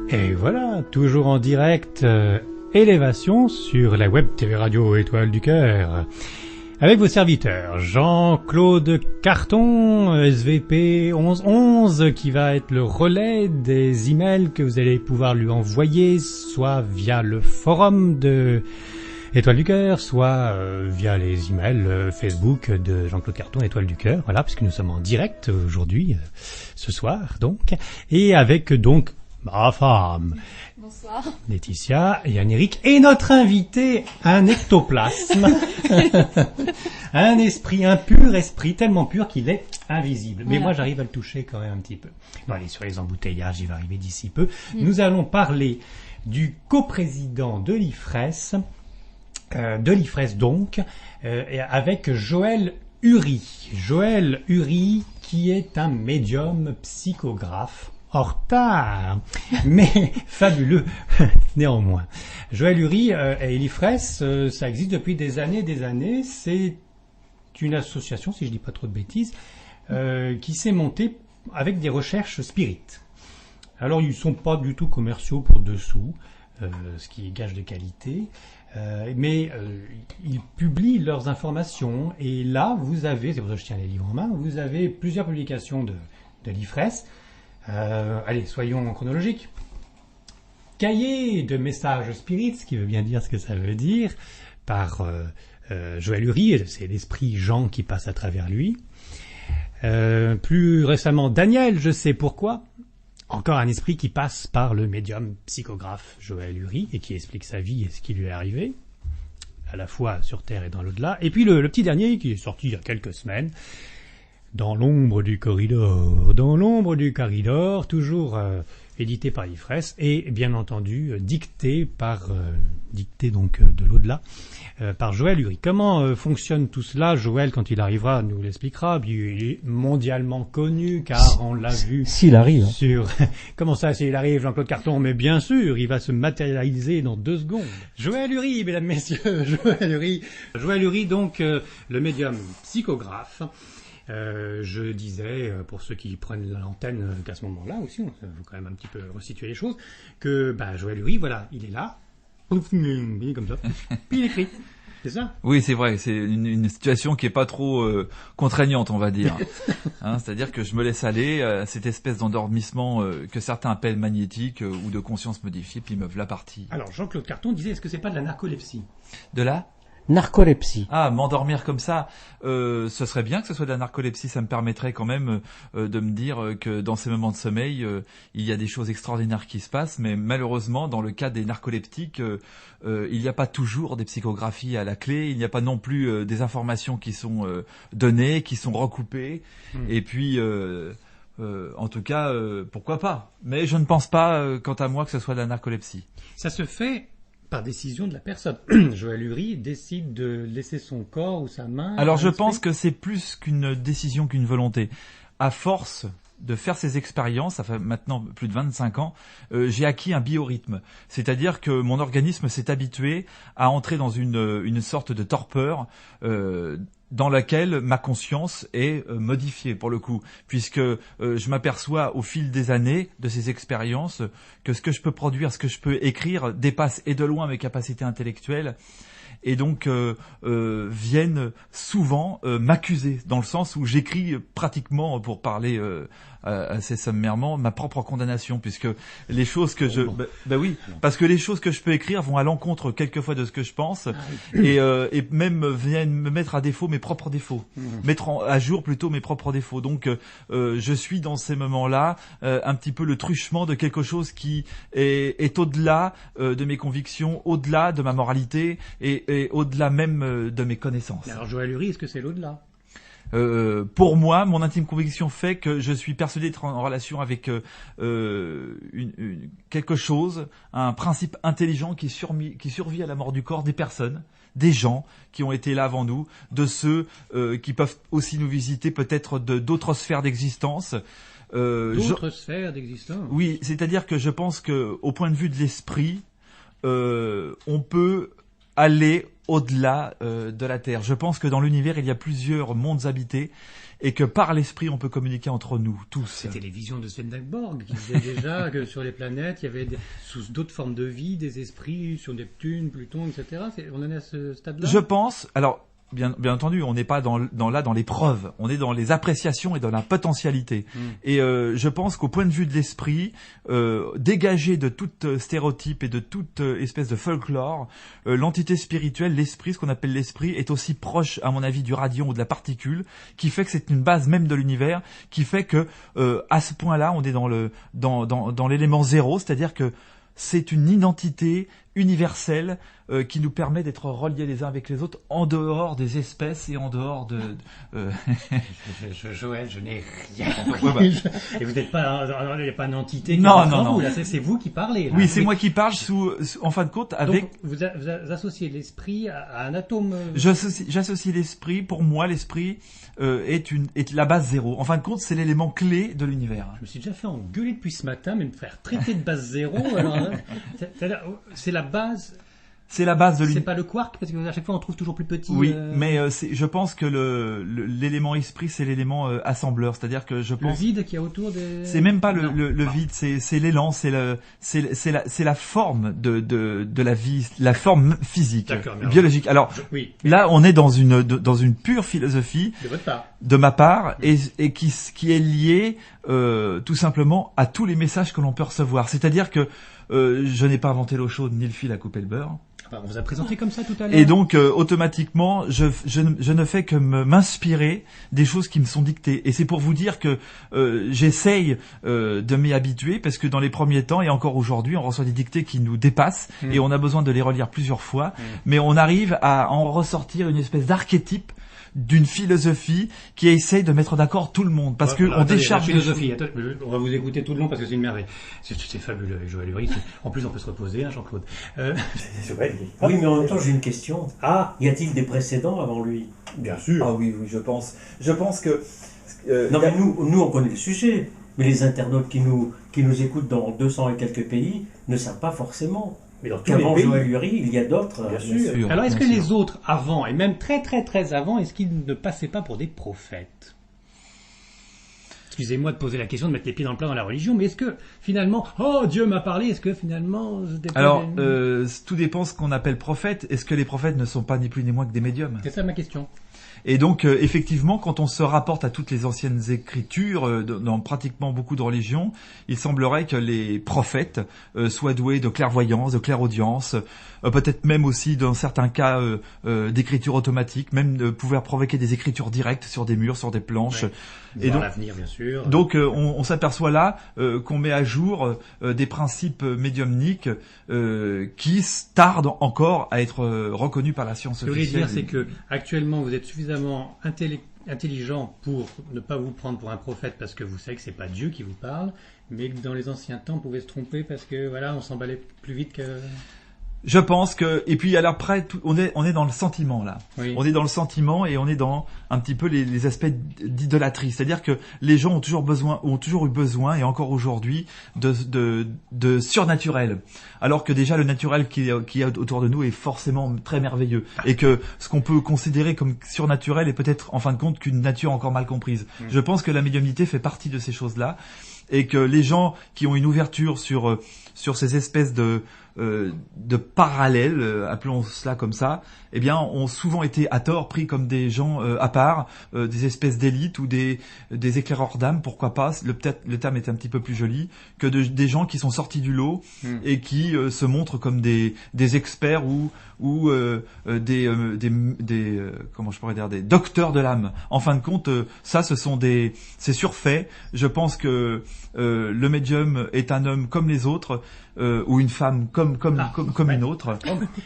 Et voilà, toujours en direct, Élévation sur la web TV radio Étoile du Cœur. Avec vos serviteurs, Jean-Claude Carton, SVP 1111, qui va être le relais des emails que vous allez pouvoir lui envoyer, soit via le forum de Étoile du Cœur, soit via les emails Facebook de Jean-Claude Carton, Étoile du Cœur, voilà, puisque nous sommes en direct aujourd'hui, ce soir, donc, et avec donc ma femme. Bonsoir. Laetitia et Yann-Éric. Et notre invité, un ectoplasme. Un esprit, un pur esprit, tellement pur qu'il est invisible. Mais moi, j'arrive à le toucher quand même un petit peu. Bon, allez, sur les embouteillages, j'y vais arriver d'ici peu. Nous allons parler du coprésident de l'IFRES, donc, avec Joël Uri. Joël Uri, qui est un médium psychographe. En retard, mais fabuleux néanmoins. Joël Uri et l'IFRES, ça existe depuis des années. C'est une association, si je dis pas trop de bêtises, qui s'est montée avec des recherches spirites. Alors ils sont pas du tout commerciaux pour dessous, ce qui est gage de qualité, mais ils publient leurs informations. Et là, vous avez, c'est pour ça que je tiens les livres en main, vous avez plusieurs publications de l'IFRES. Allez, soyons chronologiques. Cahier de messages spirites, ce qui veut bien dire ce que ça veut dire, par Joël Uri, c'est l'esprit Jean qui passe à travers lui. Plus récemment, Daniel, je sais pourquoi. Encore un esprit qui passe par le médium psychographe Joël Uri et qui explique sa vie et ce qui lui est arrivé, à la fois sur Terre et dans l'au-delà. Et puis le petit dernier qui est sorti il y a quelques semaines, Dans l'ombre du corridor, toujours édité par l'IFRES et bien entendu dicté donc de l'au-delà par Joël Uri. Comment fonctionne tout cela? Joël, quand il arrivera, nous l'expliquera. Il est mondialement connu car on l'a vu. S'il arrive. Sur comment ça, s'il arrive, Jean-Claude Carton? Mais bien sûr, il va se matérialiser dans 2 secondes. Joël Uri, mesdames, messieurs, Joël Uri, donc le médium psychographe. Je disais, pour ceux qui prennent l'antenne qu'à ce moment-là aussi, il faut quand même un petit peu resituer les choses, que Joël Uri, voilà, il est là, il est comme ça, puis il écrit. C'est ça? Oui, c'est vrai, c'est une situation qui est pas trop contraignante, on va dire. C'est-à-dire que je me laisse aller à cette espèce d'endormissement que certains appellent magnétique ou de conscience modifiée, puis me voilà parti. Alors, Jean-Claude Carton disait, est-ce que c'est pas de la narcolepsie? De là? Narcolepsie. Ah, m'endormir comme ça, ce serait bien que ce soit de la narcolepsie, ça me permettrait quand même de me dire que dans ces moments de sommeil, il y a des choses extraordinaires qui se passent, mais malheureusement, dans le cas des narcoleptiques, il n'y a pas toujours des psychographies à la clé, il n'y a pas non plus des informations qui sont données, qui sont recoupées, et puis... en tout cas, pourquoi pas? Mais je ne pense pas, quant à moi, que ce soit de la narcolepsie. Ça se fait par décision de la personne. Joël Uri décide de laisser son corps ou sa main. Alors je pense que c'est plus qu'une décision qu'une volonté. À force de faire ces expériences, ça fait maintenant plus de 25 ans, j'ai acquis un biorhythme. C'est-à-dire que mon organisme s'est habitué à entrer dans une sorte de torpeur dans laquelle ma conscience est modifiée pour le coup, puisque je m'aperçois au fil des années de ces expériences que ce que je peux produire, ce que je peux écrire dépasse et de loin mes capacités intellectuelles. Et donc viennent souvent m'accuser, dans le sens où j'écris pratiquement, pour parler assez sommairement, ma propre condamnation, puisque les choses que oui, parce que les choses que je peux écrire vont à l'encontre quelquefois de ce que je pense, et même viennent me mettre à défaut mes propres défauts, mettre à jour plutôt mes propres défauts. Donc je suis dans ces moments-là un petit peu le truchement de quelque chose qui est au-delà de mes convictions, au-delà de ma moralité et au-delà même de mes connaissances. Alors Joël Uri, est-ce que c'est l'au-delà? Pour moi, mon intime conviction fait que je suis persuadé d'être en relation avec quelque chose, un principe intelligent qui survit à la mort du corps des personnes, des gens qui ont été là avant nous, de ceux qui peuvent aussi nous visiter peut-être d'autres sphères d'existence. D'autres sphères d'existence? Oui, c'est-à-dire que je pense que, au point de vue de l'esprit, on peut aller au-delà de la Terre. Je pense que dans l'univers, il y a plusieurs mondes habités et que par l'esprit on peut communiquer entre nous tous. C'était les visions de Swedenborg qui disaient déjà que sur les planètes il y avait sous d'autres formes de vie des esprits sur Neptune, Pluton, etc. On en est à ce stade-là. Je pense. Alors. Bien entendu, on n'est pas dans les preuves, on est dans les appréciations et dans la potentialité. Et je pense qu'au point de vue de l'esprit, dégagé de toute stéréotype et de toute espèce de folklore, l'entité spirituelle, l'esprit, ce qu'on appelle l'esprit, est aussi proche, à mon avis, du radion ou de la particule, qui fait que c'est une base même de l'univers, qui fait que à ce point-là, on est dans l'élément zéro, c'est-à-dire que c'est une identité universelle qui nous permet d'être reliés les uns avec les autres en dehors des espèces et en dehors de... Joël, je n'ai rien compris. Et vous n'êtes pas... Il n'y a pas une entité qui non. vous, là, c'est vous qui parlez. Là. Oui, c'est moi qui parle en fin de compte avec... Donc, vous associez l'esprit à un atome... J'associe l'esprit, pour moi l'esprit est la base zéro. En fin de compte, c'est l'élément clé de l'univers. Je me suis déjà fait engueuler depuis ce matin, mais me faire traiter de base zéro, alors, c'est la base... C'est la base de l'univers. C'est pas le quark, parce qu'à chaque fois on trouve toujours plus petit. Oui, mais je pense que l'élément esprit, c'est l'élément assembleur. C'est-à-dire que je pense... Le vide qu'il y a autour des... C'est même pas le vide, c'est l'élan, c'est la forme de la vie, la forme physique, biologique. Alors, là, on est dans une pure philosophie. De votre part. De ma part, et qui est liée, tout simplement à tous les messages que l'on peut recevoir. C'est-à-dire que, je n'ai pas inventé l'eau chaude ni le fil à couper le beurre. On vous a présenté comme ça tout à l'heure. Et donc, automatiquement, je ne fais que m'inspirer des choses qui me sont dictées. Et c'est pour vous dire que j'essaye de m'y habituer, parce que dans les premiers temps, et encore aujourd'hui, on reçoit des dictées qui nous dépassent, et on a besoin de les relire plusieurs fois. Mais on arrive à en ressortir une espèce d'archétype d'une philosophie qui essaye de mettre d'accord tout le monde, parce que on décharge la philosophie. On va vous écouter tout le long parce que c'est une merveille. C'est fabuleux, Joël Uri. En plus, on peut se reposer, hein, Jean-Claude. Oui, mais en même temps, j'ai une question. Y a-t-il des précédents avant lui? Bien sûr. Ah oui, je pense que... non, mais nous, on connaît le sujet. Mais les internautes qui nous écoutent dans 200 et quelques pays ne savent pas forcément. Mais dans tous les qu'avant pays, Joël Uri, il y a d'autres. Bien sûr. Alors, est-ce que les autres avant, et même très très très avant, est-ce qu'ils ne passaient pas pour des prophètes? Excusez-moi de poser la question, de mettre les pieds dans le plat dans la religion, mais est-ce que finalement, Dieu m'a parlé, est-ce que finalement... Alors, tout dépend ce qu'on appelle prophète. Est-ce que les prophètes ne sont pas ni plus ni moins que des médiums? C'est ça ma question. Et donc, effectivement, quand on se rapporte à toutes les anciennes écritures, dans pratiquement beaucoup de religions, il semblerait que les prophètes soient doués de clairvoyance, de clairaudience, peut-être même aussi, dans certains cas, d'écriture automatique, même pouvoir provoquer des écritures directes sur des murs, sur des planches. Ouais. Et donc, l'avenir, bien sûr. Donc, on s'aperçoit là qu'on met à jour des principes médiumniques qui tardent encore à être reconnus par la science officielle. Ce que je voulais dire, c'est que actuellement, vous êtes suffisamment intelligent pour ne pas vous prendre pour un prophète parce que vous savez que c'est pas Dieu qui vous parle, mais que dans les anciens temps, on pouvait se tromper parce que voilà, on s'emballait plus vite que... Je pense que, et puis alors après, on est dans le sentiment là. Oui. On est dans le sentiment et on est dans un petit peu les aspects d'idolâtrie. C'est-à-dire que les gens ont toujours eu besoin, et encore aujourd'hui, de surnaturel. Alors que déjà le naturel qui est autour de nous est forcément très merveilleux. Et que ce qu'on peut considérer comme surnaturel est peut-être en fin de compte qu'une nature encore mal comprise. Je pense que la médiumnité fait partie de ces choses-là. Et que les gens qui ont une ouverture sur ces espèces de parallèles, appelons cela comme ça, eh bien, ont souvent été à tort pris comme des gens à part, des espèces d'élites ou des éclaireurs d'âme, pourquoi pas, peut-être le terme est un petit peu plus joli, que des gens qui sont sortis du lot et qui se montrent comme des experts ou des comment je pourrais dire, des docteurs de l'âme. En fin de compte, ça, c'est surfait. Je pense que le médium est un homme comme les autres, ou une femme comme une autre.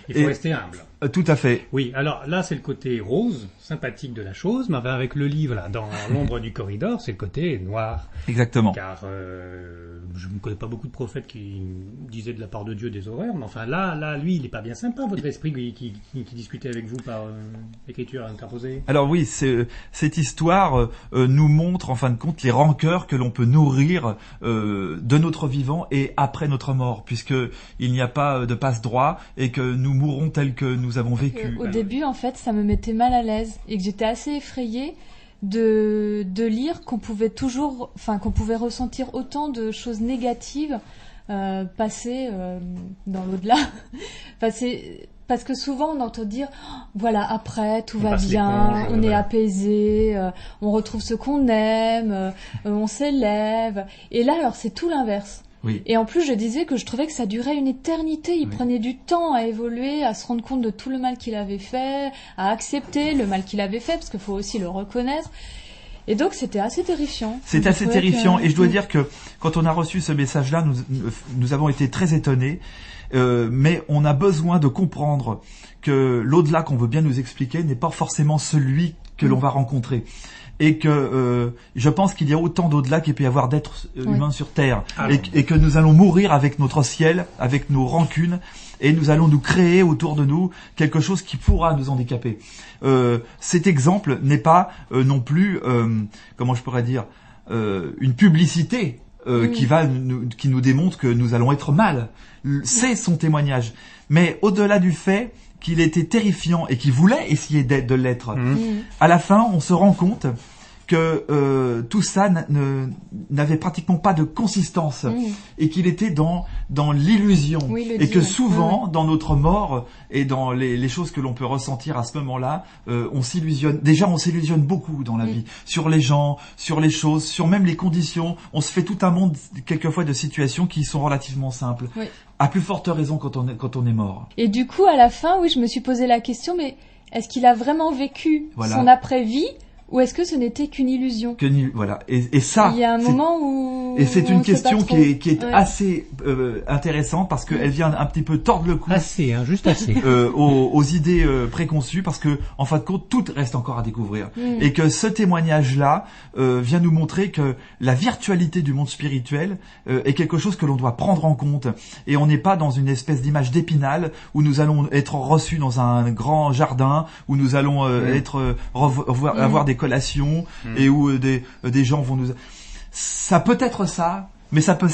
Il faut rester humble. Tout à fait. Oui, alors là, c'est le côté rose, sympathique de la chose, mais avec le livre, là, dans l'ombre du corridor, c'est le côté noir. Exactement. Car je ne connais pas beaucoup de prophètes qui disaient de la part de Dieu des horreurs, mais enfin là, lui, il n'est pas bien sympa, votre esprit qui discutait avec vous par écriture interposée. Alors oui, cette histoire nous montre, en fin de compte, les rancœurs que l'on peut nourrir de notre vivant et après notre mort, puisque il n'y a pas de passe-droit et que nous mourrons tels que nous avons vécu. Au début, en fait, ça me mettait mal à l'aise et que j'étais assez effrayée de lire qu'on pouvait ressentir autant de choses négatives passer dans l'au-delà. Parce que souvent on entend dire voilà, après tout va bien, on est apaisé, on retrouve ce qu'on aime, on s'élève. Et là alors c'est tout l'inverse. Oui. Et en plus je disais que je trouvais que ça durait une éternité, il prenait du temps à évoluer, à se rendre compte de tout le mal qu'il avait fait, à accepter le mal qu'il avait fait, parce qu'il faut aussi le reconnaître. Et donc c'était assez terrifiant. C'est assez terrifiant, et je dois dire que quand on a reçu ce message-là, nous avons été très étonnés, mais on a besoin de comprendre que l'au-delà qu'on veut bien nous expliquer n'est pas forcément celui que l'on va rencontrer. Et que je pense qu'il y a autant d'au-delà qu'il peut y avoir d'êtres humains sur Terre, et que nous allons mourir avec notre ciel, avec nos rancunes, et nous allons nous créer autour de nous quelque chose qui pourra nous handicaper. Cet exemple n'est pas non plus, comment je pourrais dire, une publicité qui nous démontre que nous allons être mal. C'est son témoignage. Mais au-delà du fait qu'il était terrifiant et qu'il voulait essayer de l'être, à la fin, on se rend compte que tout ça n'avait pratiquement pas de consistance, et qu'il était dans l'illusion, et que souvent dans notre mort et dans les choses que l'on peut ressentir à ce moment-là, on s'illusionne. Déjà, on s'illusionne beaucoup dans la vie, sur les gens, sur les choses, sur même les conditions. On se fait tout un monde quelquefois de situations qui sont relativement simples. À plus forte raison quand on est mort. Et du coup, à la fin, je me suis posé la question, mais est-ce qu'il a vraiment vécu son après-vie, ou est-ce que ce n'était qu'une illusion? Voilà. Et ça, il y a un moment où... Et c'est une question qui est assez intéressante, parce qu'elle vient un petit peu tordre le cou. Assez, juste assez. Aux idées préconçues, parce que en fin de compte, tout reste encore à découvrir. Et que ce témoignage-là vient nous montrer que la virtualité du monde spirituel est quelque chose que l'on doit prendre en compte. Et on n'est pas dans une espèce d'image d'Épinal où nous allons être reçus dans un grand jardin, où nous allons avoir des collations, et où des gens vont nous... Ça peut être ça, mais ça peut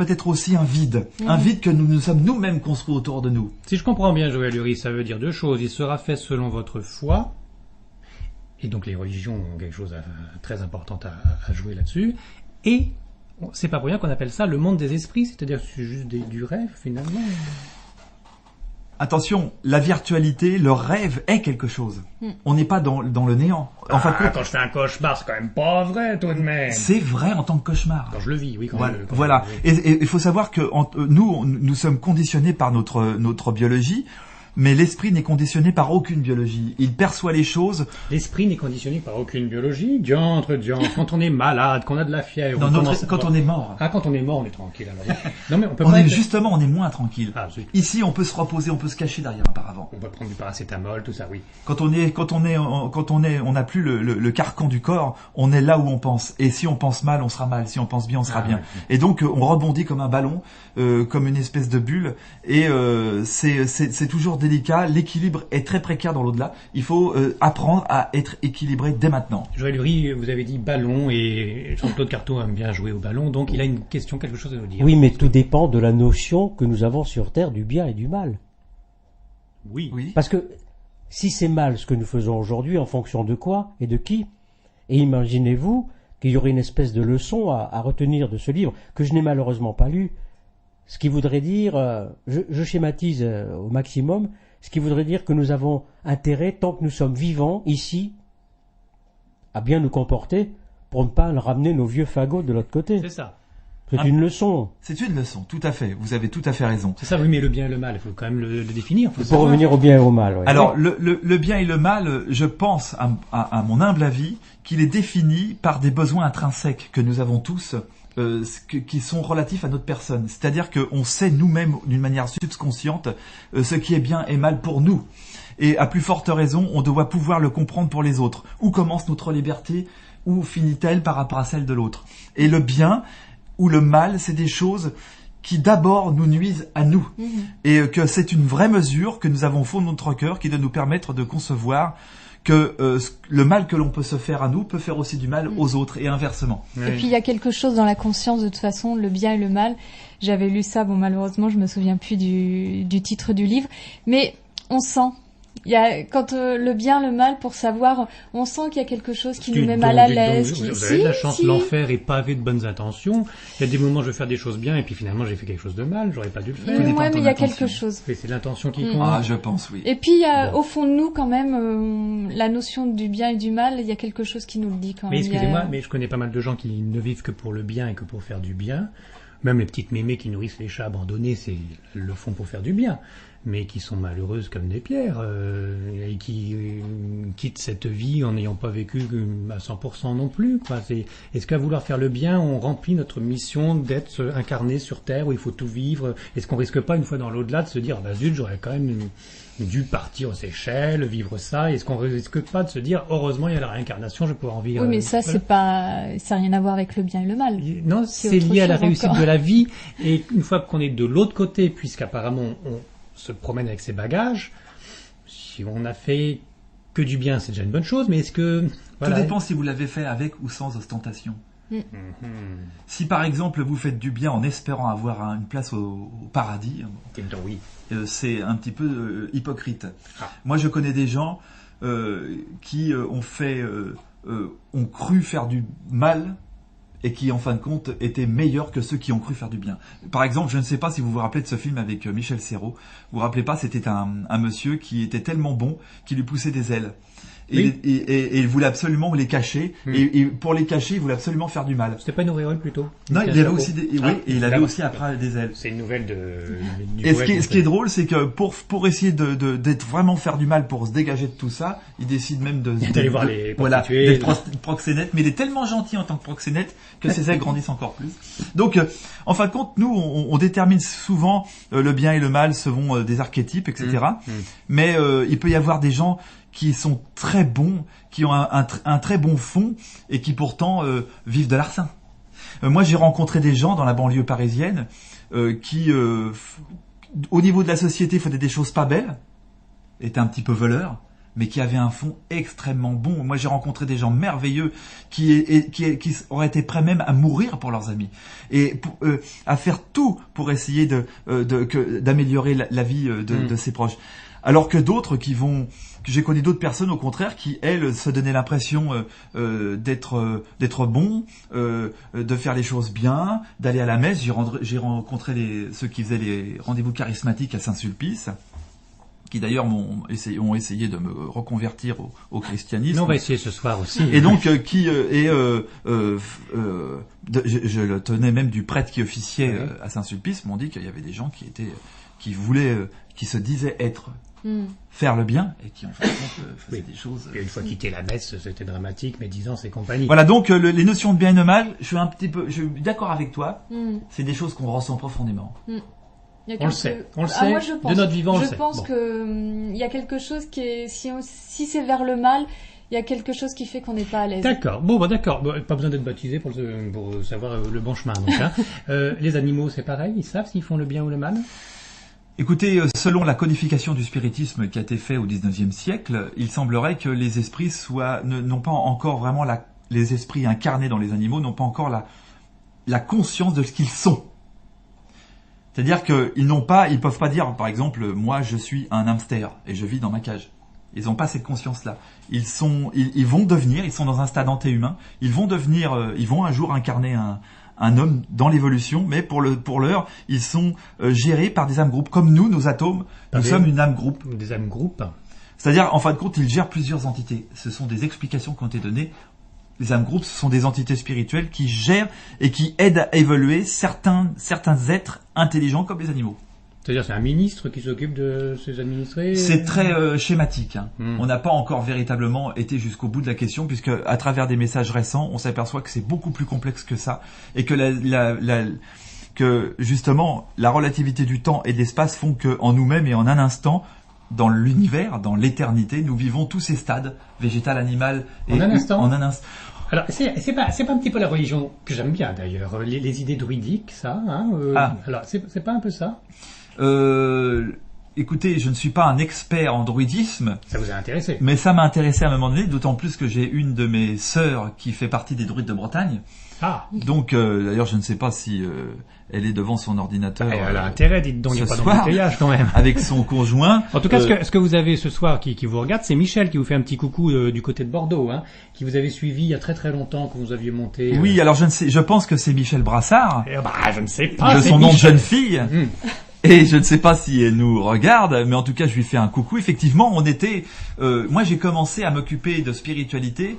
être aussi un vide. Un vide que nous sommes nous-mêmes construits autour de nous. Si je comprends bien, Joël Uri, ça veut dire deux choses. Il sera fait selon votre foi, et donc les religions ont quelque chose très important à jouer là-dessus, et c'est pas pour rien qu'on appelle ça le monde des esprits, c'est-à-dire que c'est juste du rêve, finalement. Attention, la virtualité, le rêve est quelque chose. On n'est pas dans le néant. Enfin, quand je fais un cauchemar, c'est quand même pas vrai, tout de même. C'est vrai en tant que cauchemar. Quand je le vis, oui. Voilà. Et il faut savoir que nous sommes conditionnés par notre biologie, mais l'esprit n'est conditionné par aucune biologie. Il perçoit les choses. L'esprit n'est conditionné par aucune biologie. Diantre. Quand on est malade, qu'on a de la fièvre. Quand on est mort. Quand on est mort, on est tranquille. Alors. Non, mais justement, on est moins tranquille. Ici, on peut se reposer, on peut se cacher derrière un paravent. On peut prendre du paracétamol, tout ça, oui. Quand on n'a plus le carcan du corps, on est là où on pense. Et si on pense mal, on sera mal. Si on pense bien, on sera bien. Et donc, on rebondit comme un ballon, comme une espèce de bulle. Et c'est toujours délicat, l'équilibre est très précaire dans l'au-delà. Il faut apprendre à être équilibré dès maintenant. Joël Uri, vous avez dit ballon, et Jean-Claude Carto aime bien jouer au ballon, donc il a une question, quelque chose à nous dire. Oui, mais tout dépend de la notion que nous avons sur Terre du bien et du mal. Oui. Parce que si c'est mal ce que nous faisons aujourd'hui, en fonction de quoi et de qui? Et imaginez-vous qu'il y aurait une espèce de leçon à retenir de ce livre, que je n'ai malheureusement pas lu. Ce qui voudrait dire, je schématise au maximum, ce qui voudrait dire que nous avons intérêt, tant que nous sommes vivants ici, à bien nous comporter pour ne pas ramener nos vieux fagots de l'autre côté. C'est ça. C'est une leçon. C'est une leçon, tout à fait. Vous avez tout à fait raison. C'est ça, oui, mais le bien et le mal, il faut quand même le définir. Pour revenir au bien et au mal. Oui. Alors, le bien et le mal, je pense, à mon humble avis, qu'il est défini par des besoins intrinsèques que nous avons tous, qui sont relatifs à notre personne. C'est-à-dire qu'on sait nous-mêmes, d'une manière subconsciente, ce qui est bien et mal pour nous. Et à plus forte raison, on doit pouvoir le comprendre pour les autres. Où commence notre liberté? Où finit-elle par rapport à celle de l'autre? Et le bien ou le mal, c'est des choses qui d'abord nous nuisent à nous. Et que c'est une vraie mesure que nous avons au fond de notre cœur qui doit nous permettre de concevoir que le mal que l'on peut se faire à nous peut faire aussi du mal aux autres, et inversement. Et puis il y a quelque chose dans la conscience, de toute façon, le bien et le mal. J'avais lu ça, malheureusement je me souviens plus du titre du livre, mais on sent Il y a quand le bien, le mal, pour savoir, on sent qu'il y a quelque chose qui nous met mal à l'aise. Vous avez de la chance, l'enfer est pavé de bonnes intentions. Il y a des moments où je veux faire des choses bien et puis finalement j'ai fait quelque chose de mal, j'aurais pas dû le faire. Ouais, mais il y a quelque chose. Et c'est l'intention qui compte. Ah, je pense, oui. Et puis il y a au fond de nous quand même la notion du bien et du mal, il y a quelque chose qui nous le dit quand même. Mais excusez-moi, mais je connais pas mal de gens qui ne vivent que pour le bien et que pour faire du bien. Même les petites mémés qui nourrissent les chats abandonnés, le font pour faire du bien. Mais qui sont malheureuses comme des pierres et qui quittent cette vie en n'ayant pas vécu à 100% non plus. Quoi. Est-ce qu'à vouloir faire le bien, on remplit notre mission d'être incarné sur Terre où il faut tout vivre? Est-ce qu'on risque pas une fois dans l'au-delà de se dire bah zut, j'aurais quand même dû partir aux Seychelles, vivre ça? Est-ce qu'on risque pas de se dire heureusement il y a la réincarnation, je vais pouvoir en vivre? Oui, mais ça ça n'a rien à voir avec le bien et le mal. Non, c'est lié à la réussite de la vie. Et une fois qu'on est de l'autre côté, puisqu'apparemment on se promène avec ses bagages, si on a fait que du bien, c'est déjà une bonne chose, mais est-ce que... Voilà. Tout dépend si vous l'avez fait avec ou sans ostentation. Si par exemple vous faites du bien en espérant avoir une place au paradis, oui. C'est un petit peu hypocrite. Moi je connais des gens qui ont cru faire du mal et qui en fin de compte étaient meilleurs que ceux qui ont cru faire du bien. Par exemple, je ne sais pas si vous vous rappelez de ce film avec Michel Serrault. Vous vous rappelez pas, c'était un monsieur qui était tellement bon qu'il lui poussait des ailes. Oui. Et il voulait absolument les cacher. Et pour les cacher, il voulait absolument faire du mal. C'était pas une auréole plutôt? Non, il avait aussi il avait aussi après des ailes. C'est une nouvelle du et ce qui est drôle, c'est que pour essayer d'être vraiment faire du mal, pour se dégager de tout ça, il décide même d'aller voir les prostituées, d'être proxénète. Mais il est tellement gentil en tant que proxénète que ses ailes grandissent encore plus. Donc, en fin de compte, nous, on détermine souvent le bien et le mal selon des archétypes, etc. Mais il peut y avoir des gens qui sont très bons, qui ont un très bon fond et qui pourtant vivent de l'arsen. Moi, j'ai rencontré des gens dans la banlieue parisienne qui, au niveau de la société, faisaient des choses pas belles, étaient un petit peu voleurs, mais qui avaient un fond extrêmement bon. Moi, j'ai rencontré des gens merveilleux qui auraient été prêts même à mourir pour leurs amis et à faire tout pour essayer d'améliorer la vie de ses proches. Alors que d'autres que j'ai connu d'autres personnes au contraire qui elles se donnaient l'impression d'être bons, de faire les choses bien, d'aller à la messe. J'ai rencontré ceux qui faisaient les rendez-vous charismatiques à Saint-Sulpice, qui d'ailleurs ont essayé de me reconvertir au christianisme. Nous, on va essayer ce soir aussi. Et donc je le tenais même du prêtre qui officiait à Saint-Sulpice, m'ont dit qu'il y avait des gens qui se disaient être faire le bien et qui en fin de compte faisaient des choses. Et une fois quitté la messe, c'était dramatique, médisance et compagnie. Voilà, donc les notions de bien et de mal, je suis d'accord avec toi. C'est des choses qu'on ressent profondément. On le sait, moi, je pense, de notre vivant. Je pense que il y a quelque chose qui est si c'est vers le mal, il y a quelque chose qui fait qu'on n'est pas à l'aise. D'accord. Bon, d'accord. Pas besoin d'être baptisé pour savoir le bon chemin. Donc, hein. Les animaux, c'est pareil. Ils savent s'ils font le bien ou le mal. Écoutez, selon la codification du spiritisme qui a été faite au XIXe siècle, il semblerait que les esprits n'ont pas encore vraiment les esprits incarnés dans les animaux n'ont pas encore la conscience de ce qu'ils sont. C'est-à-dire ils peuvent pas dire, par exemple, moi je suis un hamster et je vis dans ma cage. Ils n'ont pas cette conscience-là. Ils vont devenir, ils sont dans un stade antéhumain, ils vont un jour incarner un homme dans l'évolution, mais pour l'heure, ils sont gérés par des âmes groupes. Comme nous, nos atomes, nous sommes une âme groupe. Des âmes groupes. C'est-à-dire, en fin de compte, ils gèrent plusieurs entités. Ce sont des explications qui ont été données. Les âmes groupes, ce sont des entités spirituelles qui gèrent et qui aident à évoluer certains êtres intelligents comme les animaux. C'est-à-dire c'est un ministre qui s'occupe de ses administrés? C'est très schématique. Hein. On n'a pas encore véritablement été jusqu'au bout de la question, puisque à travers des messages récents, on s'aperçoit que c'est beaucoup plus complexe que ça, et que que justement la relativité du temps et de l'espace font que en nous-mêmes et en un instant, dans l'univers, dans l'éternité, nous vivons tous ces stades, végétal, animal, en un instant. En un instant. Alors, c'est pas un petit peu la religion que j'aime bien d'ailleurs, les idées druidiques, ça, hein, alors, c'est pas un peu ça? écoutez, je ne suis pas un expert en druidisme, Ça vous a intéressé? mais ça m'a intéressé à un moment donné, d'autant plus que j'ai une de mes sœurs qui fait partie des druides de Bretagne. Ah, Donc, d'ailleurs, je ne sais pas si elle est devant son ordinateur elle a intérêt, dites donc, il n'y a ce pas soir. d'embouteillage quand même. avec son conjoint. En tout cas, ce que vous avez ce soir qui vous regarde, c'est Michel qui vous fait un petit coucou du côté de Bordeaux, hein, qui vous avait suivi il y a très très longtemps, que vous aviez monté. Oui, alors je pense que c'est Michel Brassard, Je ne sais pas. de c'est son nom de Michel. jeune fille. Hum. Et je ne sais pas si elle nous regarde, mais en tout cas, je lui fais un coucou. Effectivement, moi, j'ai commencé à m'occuper de spiritualité.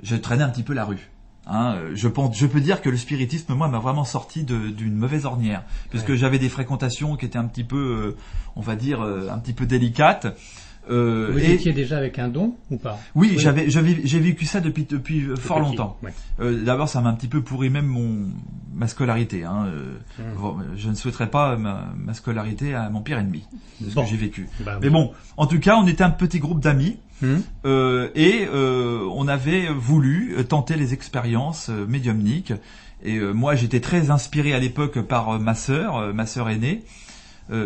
Je traînais un petit peu la rue. Hein, je peux dire que le spiritisme, moi, m'a vraiment sorti d'une mauvaise ornière, puisque Ouais. j'avais des fréquentations qui étaient un petit peu, on va dire, un petit peu délicates. Vous étiez déjà avec un don ou pas? Oui, j'ai vécu ça depuis fort Petit. longtemps. Ouais. D'abord, ça m'a un petit peu pourri même ma scolarité. Hein. Bon, je ne souhaiterais pas ma scolarité à mon pire ennemi, de ce Bon. que j'ai vécu. Bah, Mais bon, en tout cas, on était un petit groupe d'amis Hum. et on avait voulu tenter les expériences médiumniques. Et moi, j'étais très inspiré à l'époque par ma sœur aînée.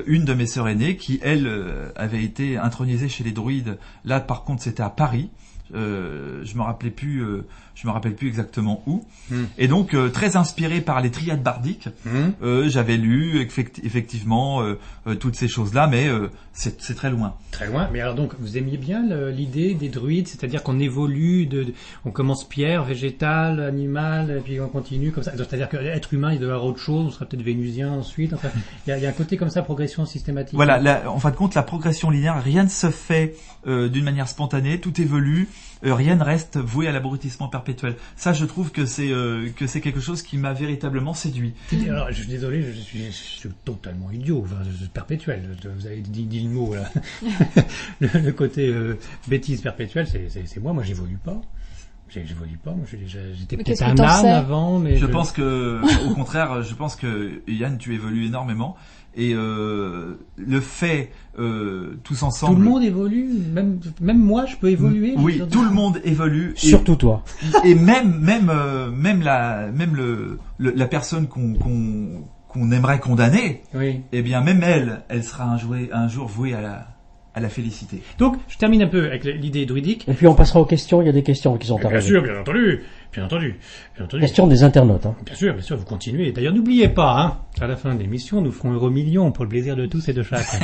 Une de mes sœurs aînées qui, elle, avait été intronisée chez les druides. Là, par contre, c'était à Paris. Je me rappelle plus exactement où. Et donc, très inspiré par les triades bardiques, j'avais lu effectivement toutes ces choses-là, mais c'est très loin. Très loin. Mais alors donc, vous aimiez bien l'idée des druides, c'est-à-dire qu'on évolue, on commence pierre, végétal, animal, et puis on continue comme ça. C'est-à-dire qu'être humain, il doit y avoir autre chose, on sera peut-être vénusien ensuite. Enfin, il y a un côté comme ça, progression systématique. Voilà, en fin de compte, la progression linéaire, rien ne se fait d'une manière spontanée, tout évolue, rien ne reste voué à l'abrutissement perpétuel. Ça, je trouve que c'est quelque chose qui m'a véritablement séduit. Alors, je suis désolé, je suis totalement idiot, enfin, perpétuel. Vous avez dit le mot là. le côté bêtise perpétuelle, c'est moi j'évolue pas. J'évolue pas, moi j'étais Mais peut-être qu'est-ce que un t'en âne sais avant, mais Je pense que, au contraire, je pense que Yann, tu évolues énormément. Et le fait, tous ensemble... tout le monde évolue, même moi je peux évoluer. je veux Oui, dire. tout le monde évolue. Surtout toi. Et même la personne qu'on aimerait condamner, Oui. eh bien même elle sera un jour vouée à la félicité. Donc, je termine un peu avec l'idée druidique. Et puis on passera aux questions, il y a des questions qui sont Bien arrivées. sûr, bien entendu. Questions des internautes. Hein. Bien sûr, vous continuez. D'ailleurs, n'oubliez pas, hein, à la fin de l'émission, nous ferons €1 pour le plaisir de tous et de chacun.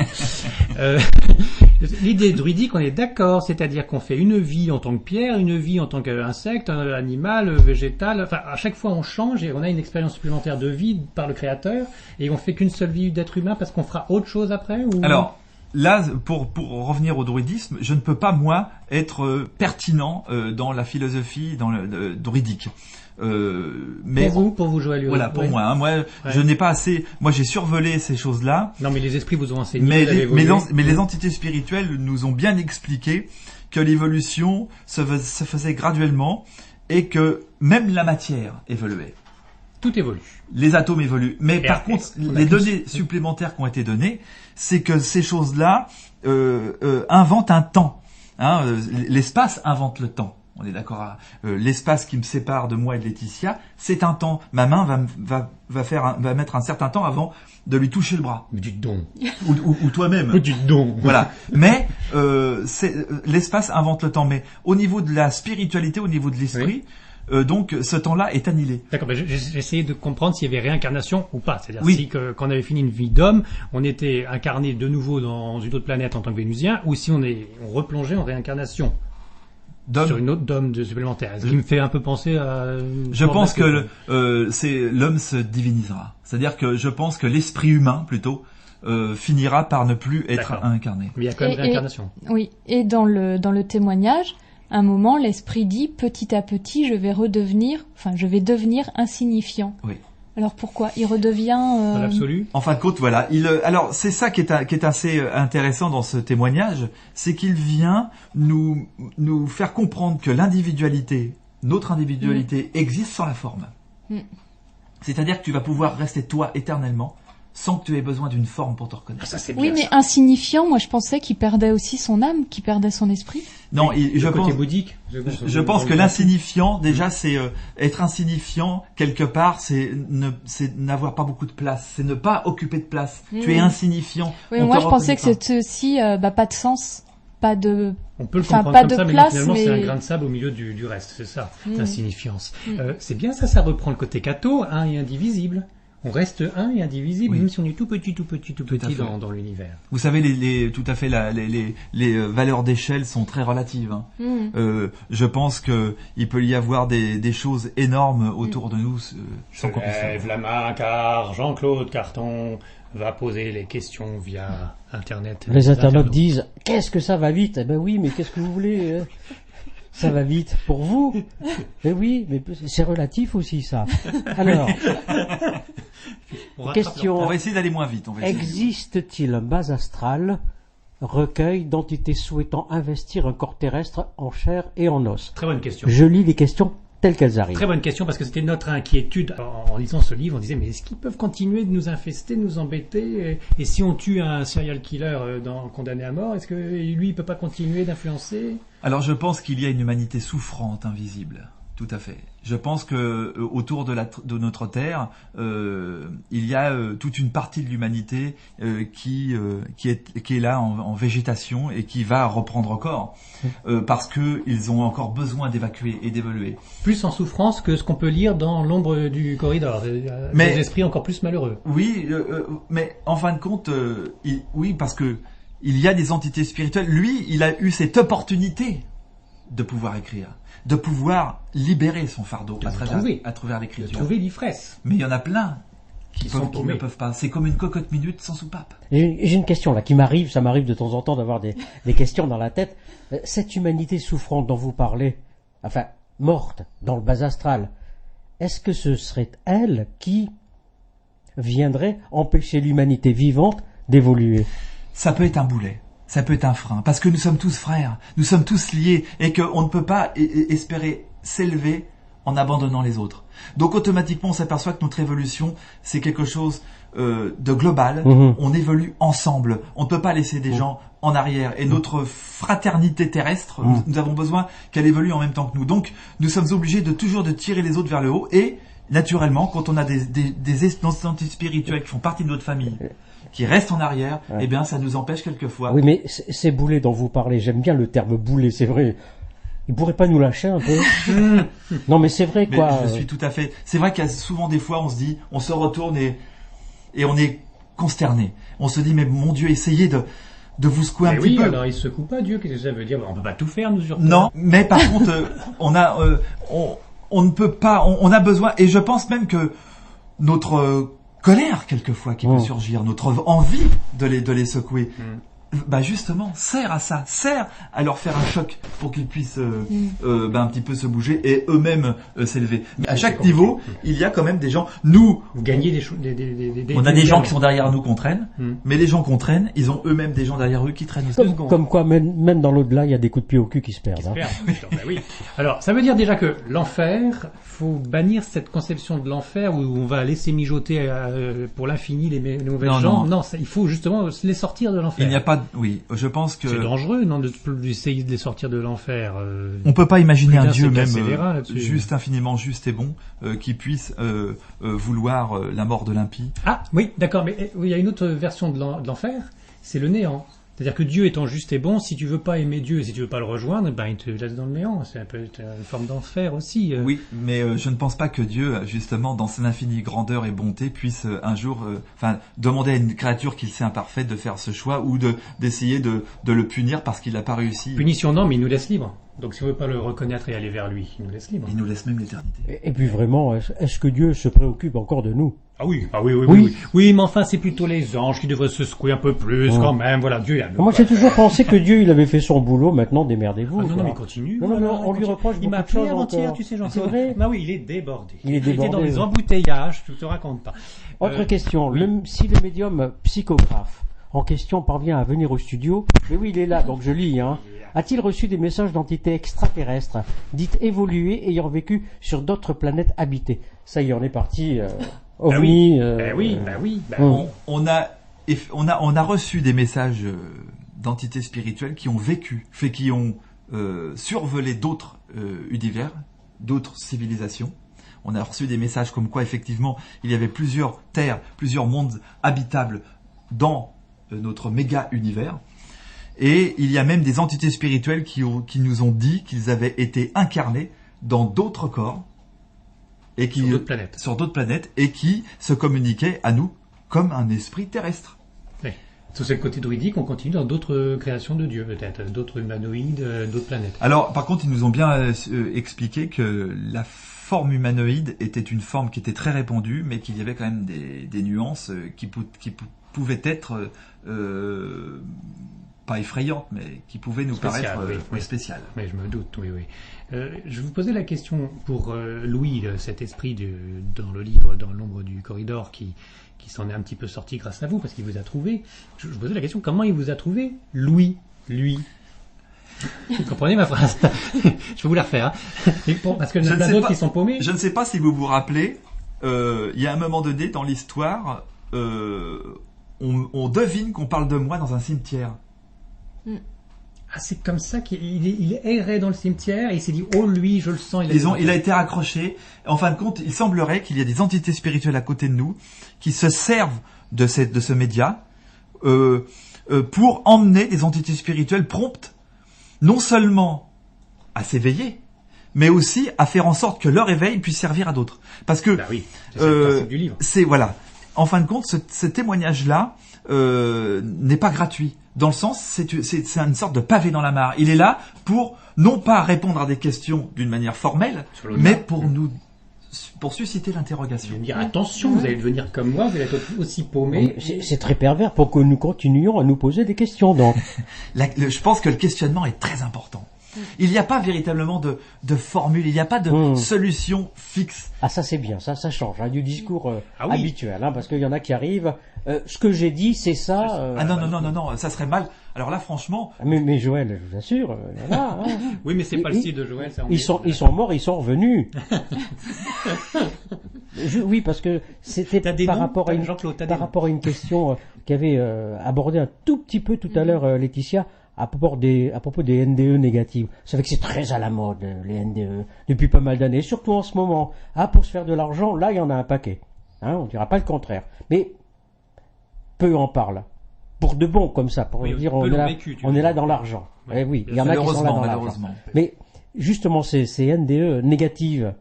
L'idée druidique, on est d'accord, c'est-à-dire qu'on fait une vie en tant que pierre, une vie en tant qu'insecte, animal, végétal. Enfin, à chaque fois, on change et on a une expérience supplémentaire de vie par le créateur, et on fait qu'une seule vie d'être humain parce qu'on fera autre chose après, ou... Alors, là, pour revenir au druidisme, je ne peux pas, moi, être pertinent dans la philosophie dans le druidique. Mais pour vous, Joël Uri. voilà, pour Ouais. moi. Hein, moi, je n'ai pas assez... Moi, j'ai survolé ces choses-là. Non, mais les esprits vous ont enseigné. Mais vous avez évolué. les entités spirituelles nous ont bien expliqué que l'évolution se faisait graduellement et que même la matière évoluait. Tout évolue. Les atomes évoluent. Mais Et par après, contre, on a les tous- données supplémentaires qui ont été données, c'est que ces choses-là inventent un temps. Hein, l'espace invente le temps. On est d'accord. L'espace qui me sépare de moi et de Laetitia, c'est un temps. Ma main va mettre un certain temps avant de lui toucher le bras. Mais dites donc. Ou toi-même. Mais dites donc. Voilà. Mais l'espace invente le temps. Mais au niveau de la spiritualité, au niveau de l'esprit, donc ce temps-là est annihilé. D'accord, mais j'ai essayé de comprendre s'il y avait réincarnation ou pas. C'est-à-dire Oui. si quand on avait fini une vie d'homme, on était incarné de nouveau dans une autre planète en tant que Vénusien, ou si on replongeait en réincarnation sur une autre d'homme supplémentaire. Ce qui me fait un peu penser à... Je pense que l'homme se divinisera. C'est-à-dire que je pense que l'esprit humain, plutôt, finira par ne plus être D'accord. incarné. Mais il y a quand même réincarnation. Oui, et dans le témoignage, à un moment, l'esprit dit petit à petit, je vais devenir insignifiant. Oui. Alors pourquoi il redevient Dans l'absolu. En fin de compte, voilà. Alors, c'est ça qui est assez intéressant dans ce témoignage, c'est qu'il vient nous faire comprendre que notre individualité existe sans la forme. Mm. C'est-à-dire que tu vas pouvoir rester toi éternellement, sans que tu aies besoin d'une forme pour te reconnaître. Ça, c'est Oui, bien, mais ça. insignifiant, moi je pensais qu'il perdait aussi son âme, qu'il perdait son esprit. Non, Le je côté pense... bouddhique. Je pense que l'insignifiant, déjà, c'est être insignifiant quelque part, c'est n'avoir pas beaucoup de place, c'est ne pas occuper de place. Tu es insignifiant. Oui, On moi te je pensais reconnaît que pas. c'était aussi pas de sens, pas de. On peut le Enfin, comprendre pas comme de ça, mais place, finalement c'est un mais- grain de sable au milieu du reste, c'est ça, l'insignifiance. C'est bien ça reprend le côté catho, un et indivisible. On reste un et indivisible, Oui. même si on est tout petit à fait. dans l'univers. Vous savez, tout à fait, les valeurs d'échelle sont très relatives. Hein. Je pense que il peut y avoir des choses énormes autour de nous sans qu'on puisse Lève la main car Jean-Claude Carton va poser les questions via Internet. Les internautes disent « Qu'est-ce que ça va vite ?» Eh ben oui, mais qu'est-ce que vous voulez Ça va vite pour vous. Mais oui, mais c'est relatif aussi, ça. Alors, question. On va essayer d'aller moins vite. Existe-t-il un bas astral, recueil d'entités souhaitant investir un corps terrestre en chair et en os? Très bonne question. Je lis les questions telles qu'elles arrivent. Très bonne question parce que c'était notre inquiétude en lisant ce livre. On disait mais est-ce qu'ils peuvent continuer de nous infester, de nous embêter et si on tue un serial killer condamné à mort, est-ce que lui il peut pas continuer d'influencer? Alors je pense qu'il y a une humanité souffrante, invisible. Tout à fait. Je pense que autour de notre Terre, il y a toute une partie de l'humanité qui est là en végétation et qui va reprendre corps parce que ils ont encore besoin d'évacuer et d'évoluer. Plus en souffrance que ce qu'on peut lire dans l'ombre du corridor. Mais des esprits encore plus malheureux. Oui, mais en fin de compte, oui, parce que il y a des entités spirituelles. Lui, il a eu cette opportunité de pouvoir écrire, de pouvoir libérer son fardeau à travers De l'écriture. trouver l'ivresse. Mais il y en a plein qui sont ne paumés. peuvent pas. C'est comme une cocotte minute sans soupape. J'ai une question là qui m'arrive, ça m'arrive de temps en temps d'avoir des questions dans la tête. Cette humanité souffrante dont vous parlez, enfin morte dans le bas astral, est-ce que ce serait elle qui viendrait empêcher l'humanité vivante d'évoluer? Ça peut être un boulet. Ça peut être un frein, parce que nous sommes tous frères, nous sommes tous liés, et qu'on ne peut pas espérer s'élever en abandonnant les autres. Donc automatiquement, on s'aperçoit que notre évolution, c'est quelque chose de global. On évolue ensemble. On ne peut pas laisser des gens en arrière. Et notre fraternité terrestre, nous avons besoin qu'elle évolue en même temps que nous. Donc, nous sommes obligés de toujours de tirer les autres vers le haut. Et naturellement, quand on a des entités spirituelles qui font partie de notre famille, qui restent en arrière, eh bien, ça nous empêche quelquefois. Oui, mais ces boulets dont vous parlez, j'aime bien le terme boulet, c'est vrai. Ils pourraient pas nous lâcher un peu? Non, mais c'est vrai, Mais quoi. je suis tout à fait. C'est vrai qu'il y a souvent des fois, on se dit, on se retourne et on est consterné. On se dit, mais mon Dieu, essayez de vous secouer un Mais petit oui, peu. alors il secoue pas Dieu, qu'est-ce que ça veut dire? On peut pas tout faire, nous, sur Terre. Non, mais par contre, on ne peut pas, on a besoin, et je pense même que notre colère, quelquefois, qui peut surgir, notre envie de les secouer, bah justement, sert à ça, sert à leur faire un choc pour qu'ils puissent un petit peu se bouger et eux-mêmes s'élever. Mais à chaque niveau, il y a quand même des gens, nous, Vous gagnez des choses. on a des gens qui sont derrière nous qu'on traîne, mais les gens qu'on traîne, ils ont eux-mêmes des gens derrière eux qui traînent aussi. Comme quoi, même dans l'au-delà, il y a des coups de pied au cul qui se perdent. Hein. Ben oui. Alors, ça veut dire déjà que l'enfer, faut bannir cette conception de l'enfer où on va laisser mijoter pour l'infini les mauvais Non, gens. non. Non, il faut justement les sortir de l'enfer. Il n'y a pas, oui, je pense que C'est dangereux, non, d'essayer de les sortir de l'enfer. on peut pas imaginer un Putain, Dieu c'est même cassé les reins, là-dessus. juste infiniment juste et bon qui puisse vouloir la mort de l'impie. Ah, oui, d'accord, mais il y a une autre version de l'enfer, c'est le néant. C'est-à-dire que Dieu étant juste et bon, si tu veux pas aimer Dieu et si tu veux pas le rejoindre, ben il te laisse dans le néant. C'est un peu une forme d'enfer aussi. Oui, mais je ne pense pas que Dieu, justement, dans son infinie grandeur et bonté, puisse un jour, demander à une créature qu'il sait imparfaite de faire ce choix ou d'essayer de le punir parce qu'il n'a pas réussi. Punition non, mais il nous laisse libre. Donc si on veut pas le reconnaître et aller vers lui, il nous laisse libre. Il nous laisse même l'éternité. Et puis vraiment, est-ce que Dieu se préoccupe encore de nous? Ah oui. Oui, mais enfin c'est plutôt les anges qui devraient se secouer un peu plus quand même. Voilà, Dieu il a. Moi, j'ai toujours pensé que Dieu, il avait fait son boulot. Maintenant, démerdez-vous. Ah non, quoi. mais il continue. Non, voilà, on lui reproche il m'a beaucoup de appelé choses avant-hier, encore. tu sais, Jean. C'est vrai? Ah oui, il est débordé. Il est était débordé, dans des oui. embouteillages, je te raconte pas. Autre question. Si le médium psychographe en question parvient à venir au studio, mais oui, il est là, donc je lis, hein. A-t-il reçu des messages d'entités extraterrestres, dites évoluées, ayant vécu sur d'autres planètes habitées? Ça y est, on est parti. ovni. oui. On a reçu des messages d'entités spirituelles qui ont vécu, qui ont survolé d'autres univers, d'autres civilisations. On a reçu des messages comme quoi effectivement il y avait plusieurs terres, plusieurs mondes habitables dans notre méga univers. Et il y a même des entités spirituelles qui nous ont dit qu'ils avaient été incarnés dans d'autres corps et sur d'autres planètes et qui se communiquaient à nous comme un esprit terrestre. Oui. Sous ce côté druidique, on continue dans d'autres créations de Dieu, peut-être, d'autres humanoïdes, d'autres planètes. Alors, par contre, ils nous ont bien expliqué que la forme humanoïde était une forme qui était très répandue, mais qu'il y avait quand même des nuances qui pouvaient être pas effrayantes, mais qui pouvaient nous paraître spéciales. Oui, je me doute, oui. Je vous posais la question pour Louis, cet esprit dans le livre, dans l'ombre du corridor, qui s'en est un petit peu sorti grâce à vous, parce qu'il vous a trouvé. Je vous posais la question, comment il vous a trouvé, Louis, lui? Vous comprenez ma phrase? Je vais vous la refaire. Parce qu'il y en a d'autres qui sont paumés. Je ne sais pas si vous vous rappelez, il y a un moment donné dans l'histoire, on devine qu'on parle de moi dans un cimetière. Ah, c'est comme ça qu'il errait dans le cimetière et il s'est dit, oh lui, je le sens. Il a été accroché. En fin de compte, il semblerait qu'il y ait des entités spirituelles à côté de nous qui se servent de ce média pour emmener des entités spirituelles promptes, non seulement à s'éveiller, mais aussi à faire en sorte que leur éveil puisse servir à d'autres. Parce que c'est le principe du livre. En fin de compte, ce témoignage-là n'est pas gratuit. Dans le sens, c'est une sorte de pavé dans la mare. Il est là pour non pas répondre à des questions d'une manière formelle, mais pour susciter l'interrogation. Dire attention, vous allez devenir comme moi, vous allez être aussi paumé. C'est très pervers pour que nous continuions à nous poser des questions. Donc, je pense que le questionnement est très important. Il n'y a pas véritablement de formule, il n'y a pas de solution fixe. Ah, ça c'est bien, ça change du discours habituel, parce qu'il y en a qui arrivent. Ce que j'ai dit, c'est ça. Non, ça serait mal. Alors là, franchement. Mais Joël, je vous assure, il y en a. Oui, mais c'est pas le style de Joël. Ils sont morts, ils sont revenus. Oui, parce que c'était par rapport à une question qu'avait abordée un tout petit peu tout à l'heure Laetitia. À propos des NDE négatives. Vous savez que c'est très à la mode, les NDE, depuis pas mal d'années, surtout en ce moment. Pour se faire de l'argent, là, il y en a un paquet. On dira pas le contraire. Mais peu en parlent. Pour de bon, comme ça, pour dire on est là dans l'argent. Oui, il y en a qui sont là dans l'argent. Mais justement, ces NDE négatives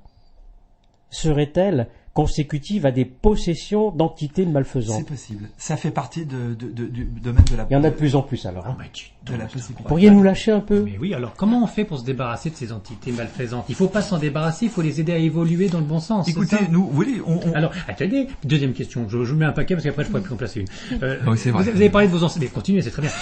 seraient-elles consécutives à des possessions d'entités malfaisantes? C'est possible. Ça fait partie du domaine de la... Il y en a de plus en plus alors. De la possibilité. Pourriez nous lâcher un peu? Mais oui, alors comment on fait pour se débarrasser de ces entités malfaisantes? Il faut pas s'en débarrasser, il faut les aider à évoluer dans le bon sens. Écoutez, Alors, attendez, deuxième question. Je mets un paquet parce qu'après je pourrais plus en placer une. Oui, c'est vrai. Vous avez parlé de vos ancêtres. Continuez, c'est très bien.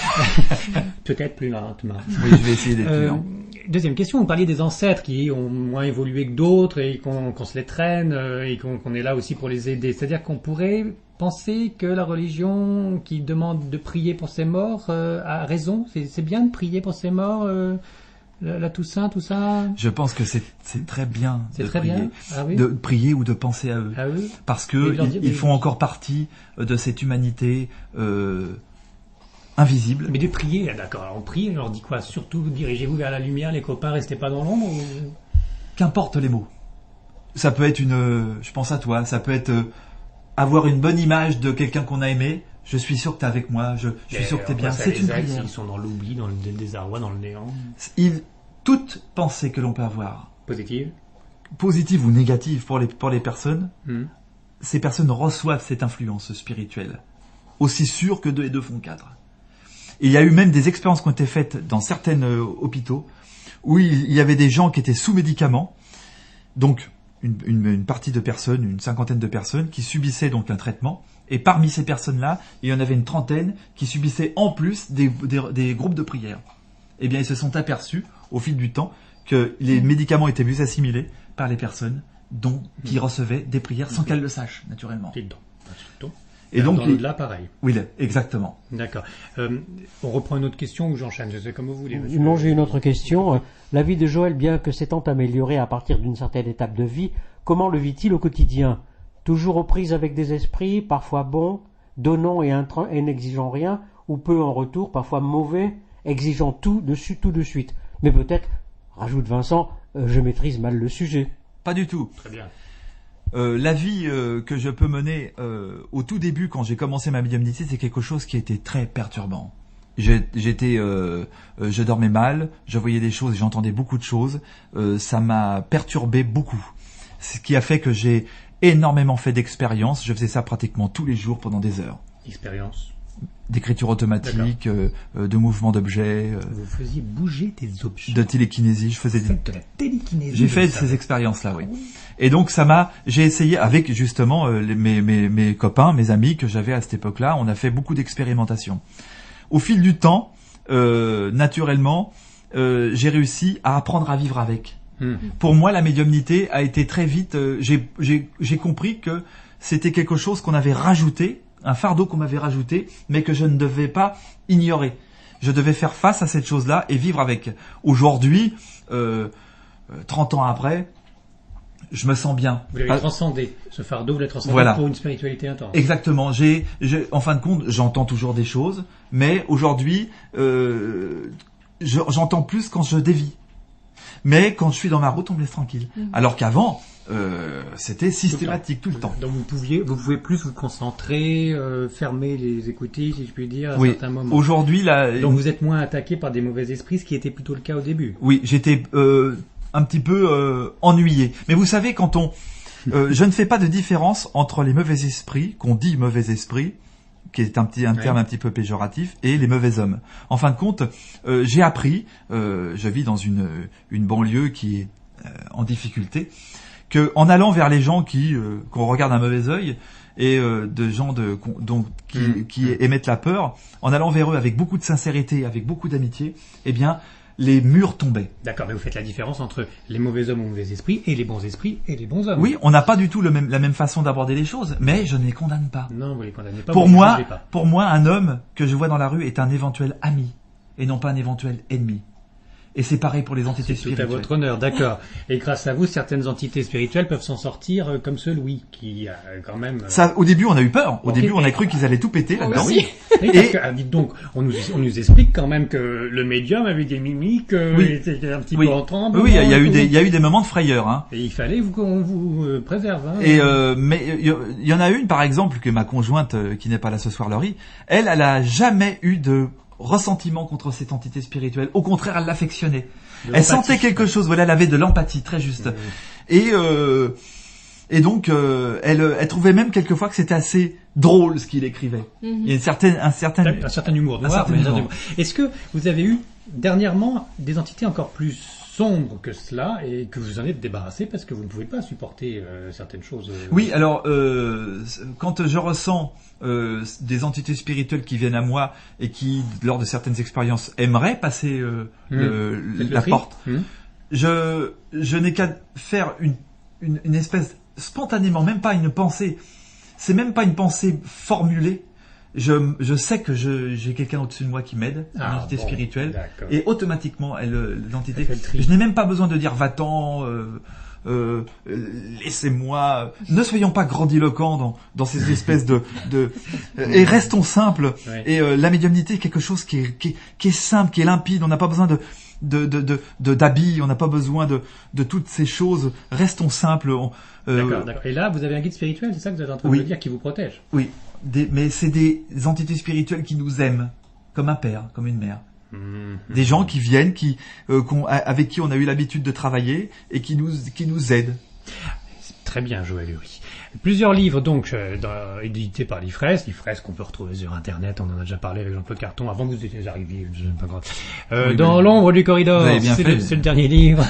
Peut-être plus lentement. Oui, je vais essayer d'être plus lent. Deuxième question, vous parliez des ancêtres qui ont moins évolué que d'autres et qu'on se les traîne et qu'on est là aussi pour les aider. C'est-à-dire qu'on pourrait penser que la religion qui demande de prier pour ses morts a raison. C'est bien de prier pour ses morts, la Toussaint, tout ça. Je pense que c'est très bien de prier. Bien. Ah oui. De prier ou de penser à eux. Ah oui. Parce que ils font encore partie de cette humanité invisible. Mais de prier, d'accord. Alors on prie, on leur dit quoi? Surtout dirigez-vous vers la lumière, les copains, restez pas dans l'ombre ou... Qu'importe les mots. Ça peut être je pense à toi, ça peut être avoir une bonne image de quelqu'un qu'on a aimé. Je suis sûr que t'es avec moi, je suis sûr que t'es bien. C'est une prière. Ils sont dans l'oubli, dans le désarroi, dans le néant. Toute pensée que l'on peut avoir, positive ou négative pour les personnes, ces personnes reçoivent cette influence spirituelle. Aussi sûr que 2 et 2 font 4. Il y a eu même des expériences qui ont été faites dans certains hôpitaux où il y avait des gens qui étaient sous médicaments, donc une partie de personnes, une cinquantaine de personnes qui subissaient donc un traitement, et parmi ces personnes-là, il y en avait une trentaine qui subissaient en plus des groupes de prière. Eh bien, ils se sont aperçus au fil du temps que les médicaments étaient mieux assimilés par les personnes qui recevaient des prières sans qu'elles le sachent, naturellement. Et donc, là, pareil. Oui, exactement. D'accord. On reprend une autre question ou j'enchaîne? Je sais comme vous voulez. Monsieur. Non, j'ai une autre question. La vie de Joël, bien que s'étant améliorée à partir d'une certaine étape de vie, comment le vit-il au quotidien? toujours aux prises avec des esprits, parfois bons, donnant et n'exigeant rien, ou peu en retour, parfois mauvais, exigeant tout de suite. Mais peut-être, rajoute Vincent, je maîtrise mal le sujet. Pas du tout. Très bien. La vie que je peux mener au tout début, quand j'ai commencé ma médiumnité, c'est quelque chose qui était très perturbant. Je dormais mal, je voyais des choses, j'entendais beaucoup de choses. Ça m'a perturbé beaucoup. Ce qui a fait que j'ai énormément fait d'expériences. Je faisais ça pratiquement tous les jours pendant des heures. Expérience. D'écriture automatique, de mouvement d'objets, Vous faisiez bouger des objets. de télékinésie. Je faisais Faites de la télékinésie. J'ai fait ces expériences-là, oui. Et donc j'ai essayé avec justement mes copains, mes amis que j'avais à cette époque-là. On a fait beaucoup d'expérimentations. Au fil du temps, naturellement, j'ai réussi à apprendre à vivre avec. Pour moi, la médiumnité a été très vite. J'ai compris que c'était quelque chose qu'on avait rajouté, un fardeau qu'on m'avait rajouté, mais que je ne devais pas ignorer. Je devais faire face à cette chose-là et vivre avec. Aujourd'hui, 30 ans après, je me sens bien. Vous l'avez transcendé, ce fardeau, vous l'avez transcendé Voilà. pour une spiritualité intense. Exactement. En fin de compte, j'entends toujours des choses, mais aujourd'hui, j'entends plus quand je dévie. Mais quand je suis dans ma route, on me laisse tranquille. Alors qu'avant, c'était systématique tout le temps. Donc vous pouvez plus vous concentrer, fermer les écoutilles, si je puis dire, à Oui. certains moments. Aujourd'hui, Donc vous êtes moins attaqué par des mauvais esprits, ce qui était plutôt le cas au début. oui, j'étais un petit peu ennuyé. Mais vous savez, quand je ne fais pas de différence entre les mauvais esprits, qu'on dit mauvais esprits, qui est un terme un petit peu péjoratif, et les mauvais hommes. En fin de compte, j'ai appris, je vis dans une banlieue qui est en difficulté, que en allant vers les gens qu'on regarde d'un mauvais œil, et de gens qui émettent la peur, en allant vers eux avec beaucoup de sincérité, avec beaucoup d'amitié, eh bien, les murs tombaient. D'accord, mais vous faites la différence entre les mauvais hommes ou mauvais esprits et les bons esprits et les bons hommes. Oui, on n'a pas du tout la même façon d'aborder les choses, mais je ne les condamne pas. Non, vous les condamnez pas. Pour vous les moi, jugez pas. un homme que je vois dans la rue est un éventuel ami et non pas un éventuel ennemi. Et c'est pareil pour les entités C'est tout à spirituelles. votre honneur, d'accord. Et grâce à vous, certaines entités spirituelles peuvent s'en sortir comme ce Louis, qui a quand même... Ça, au début, on a eu peur. Au Ok. début, on a cru qu'ils allaient tout péter là-dedans. aussi. Oui, parce que, dites donc, on nous explique quand même que le médium avait des mimiques, Oui. il était un petit Oui. peu en tremblement. Oui, il y a et eu des moments de frayeur, hein. Et il fallait qu'on vous préserve. Hein. Et mais il y en a une, par exemple, que ma conjointe, qui n'est pas là ce soir, Laurie, elle a jamais eu de ressentiment contre cette entité spirituelle. Au contraire, elle l'affectionnait. De Elle l'empathie. sentait quelque chose. Voilà, elle avait de l'empathie, très juste. Et donc, elle trouvait même quelquefois que c'était assez drôle ce qu'il écrivait. Il y a un certain Un certain humour noir. certain mais un humour. certain humour. Est-ce que vous avez eu dernièrement des entités encore plus sombres que cela et que vous en êtes débarrassé parce que vous ne pouvez pas supporter certaines choses Oui, alors quand je ressens des entités spirituelles qui viennent à moi et qui, lors de certaines expériences, aimeraient passer Faites le la tri. porte, je n'ai qu'à faire une espèce spontanément, même pas une pensée. C'est même pas une pensée formulée. Je sais que j'ai quelqu'un au-dessus de moi qui m'aide, une entité spirituelle, d'accord. et automatiquement, l'entité. Elle fait le tri. Je n'ai même pas besoin de dire va-t'en. Laissez-moi. Ne soyons pas grandiloquents dans ces espèces et restons simples. Ouais. Et la médiumnité est quelque chose qui est simple, qui est limpide. On n'a pas besoin d'habits, on n'a pas besoin de toutes ces choses. Restons simples. D'accord. Et là, vous avez un guide spirituel, c'est ça que vous êtes en train de me dire, qui vous protège. Oui, mais c'est des entités spirituelles qui nous aiment, comme un père, comme une mère. Des gens qui viennent, avec qui on a eu l'habitude de travailler et qui nous aident. Très bien, Joël Uri. Plusieurs livres donc édités par l'IFRES qu'on peut retrouver sur Internet. On en a déjà parlé avec Jean-Claude Carton avant que vous étiez arrivé. Pas grave. Dans l'ombre du corridor, Vous avez bien fait. c'est le dernier livre.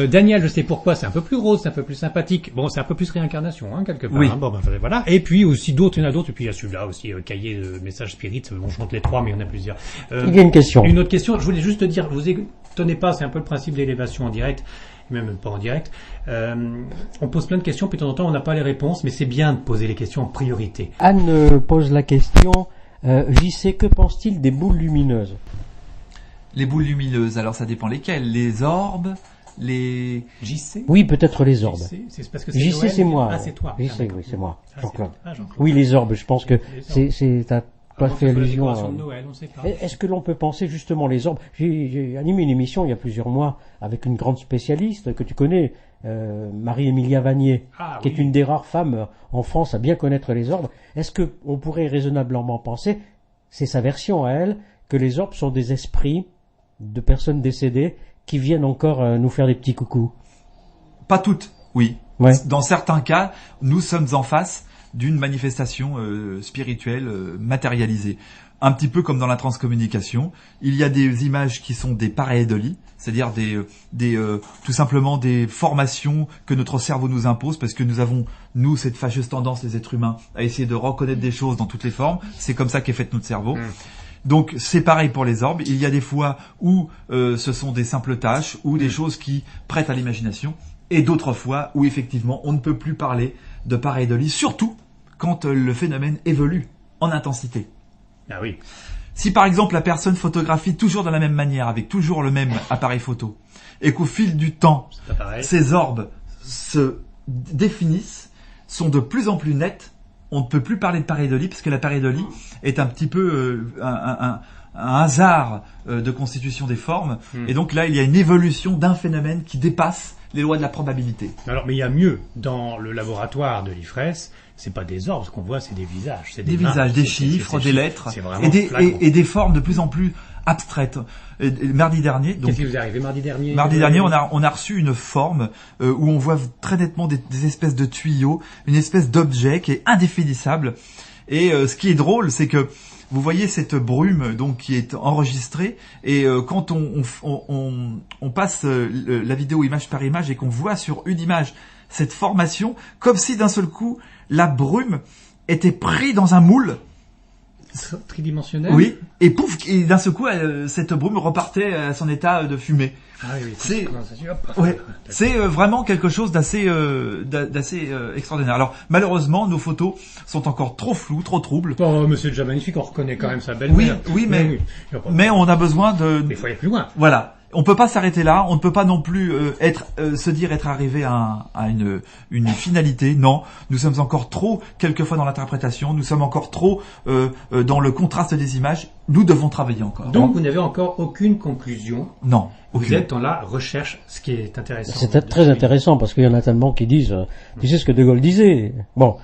Daniel, je sais pourquoi, c'est un peu plus rose, c'est un peu plus sympathique. Bon, c'est un peu plus réincarnation, hein, quelque part. Oui. Hein. Bon, voilà. Et puis aussi d'autres, il y en a d'autres. Et puis il y a celui-là aussi, cahier de messages spirit. Bon, je compte les trois, mais il y en a plusieurs. Il y a une question. Une autre question. Je voulais juste te dire, vous étonnez pas, c'est un peu le principe d'élévation en direct. Même pas en direct. On pose plein de questions, puis de temps en temps on n'a pas les réponses, mais c'est bien de poser les questions en priorité. Anne pose la question, JC, que pense-t-il des boules lumineuses? Les boules lumineuses, alors ça dépend lesquelles. Les orbes, les... JC. Oui, peut-être les orbes. JC, c'est parce que c'est JC, Joël. c'est moi. Ah, c'est toi. JC, d'accord. oui, c'est moi. Ah, Jean-Claude. Jean-Claude. Oui, les orbes, je pense que t'as pas fait allusion à à... de Noël, on sait pas. Est-ce que l'on peut penser justement les orbes? J'ai animé une émission il y a plusieurs mois avec une grande spécialiste que tu connais, Marie-Emilia Vanier, Ah, qui oui. est une des rares femmes en France à bien connaître les orbes. Est-ce que on pourrait raisonnablement penser, c'est sa version à elle, que les orbes sont des esprits de personnes décédées qui viennent encore nous faire des petits coucous? Pas toutes, oui. Ouais. Dans certains cas, nous sommes en face d'une manifestation spirituelle matérialisée. Un petit peu comme dans la transcommunication, il y a des images qui sont des pareidolie, c'est-à-dire tout simplement des formations que notre cerveau nous impose, parce que nous avons, nous, cette fâcheuse tendance, les êtres humains, à essayer de reconnaître des choses dans toutes les formes. C'est comme ça qu'est fait notre cerveau. Donc c'est pareil pour les orbes. Il y a des fois où ce sont des simples tâches ou des choses qui prêtent à l'imagination, et d'autres fois où effectivement on ne peut plus parler de pareidolie, surtout quand le phénomène évolue en intensité. Ah oui. Si par exemple la personne photographie toujours de la même manière, avec toujours le même appareil photo, et qu'au fil du temps, C'est pas pareil. ces orbes se définissent, sont de plus en plus nets, on ne peut plus parler de pareidolie, parce que la pareidolie est un petit peu un hasard de constitution des formes, et donc là il y a une évolution d'un phénomène qui dépasse les lois de la probabilité. Alors, mais il y a mieux. Dans le laboratoire de l'IFRES, c'est pas des orbes, ce qu'on voit, c'est des visages. C'est Des mains, visages, des c'est- chiffres, c'est- des lettres, C'est vraiment et flagrant. des formes de plus en plus abstraites. Et mardi dernier, donc, Qu'est-ce qui vous est arrivé mardi dernier on a reçu une forme où on voit très nettement des espèces de tuyaux, une espèce d'objet qui est indéfinissable. Et ce qui est drôle, c'est que vous voyez cette brume donc qui est enregistrée, et quand on passe la vidéo image par image et qu'on voit sur une image cette formation, comme si d'un seul coup la brume était prise dans un moule. Tridimensionnel. Oui, et pouf, et d'un seul coup cette brume repartait à son état de fumée. Ah oui, oui. C'est- condensation, hop. Ouais, c'est vraiment quelque chose d'assez extraordinaire. Alors malheureusement, nos photos sont encore trop floues, trop troubles. Oh, mais c'est déjà magnifique, on reconnaît quand même sa belle-mère. Oui, mais Il y a pas- mais on a besoin de Mais il faut aller plus loin. voilà. On peut pas s'arrêter là. On ne peut pas non plus se dire être arrivé à une finalité. Non, nous sommes encore trop quelquefois dans l'interprétation. Nous sommes encore trop dans le contraste des images. Nous devons travailler encore. Donc, vous n'avez encore aucune conclusion. non, Vous aucune. êtes dans la recherche, ce qui est intéressant. C'est très intéressant parce qu'il y en a tellement qui disent, tu sais ce que De Gaulle disait. Bon,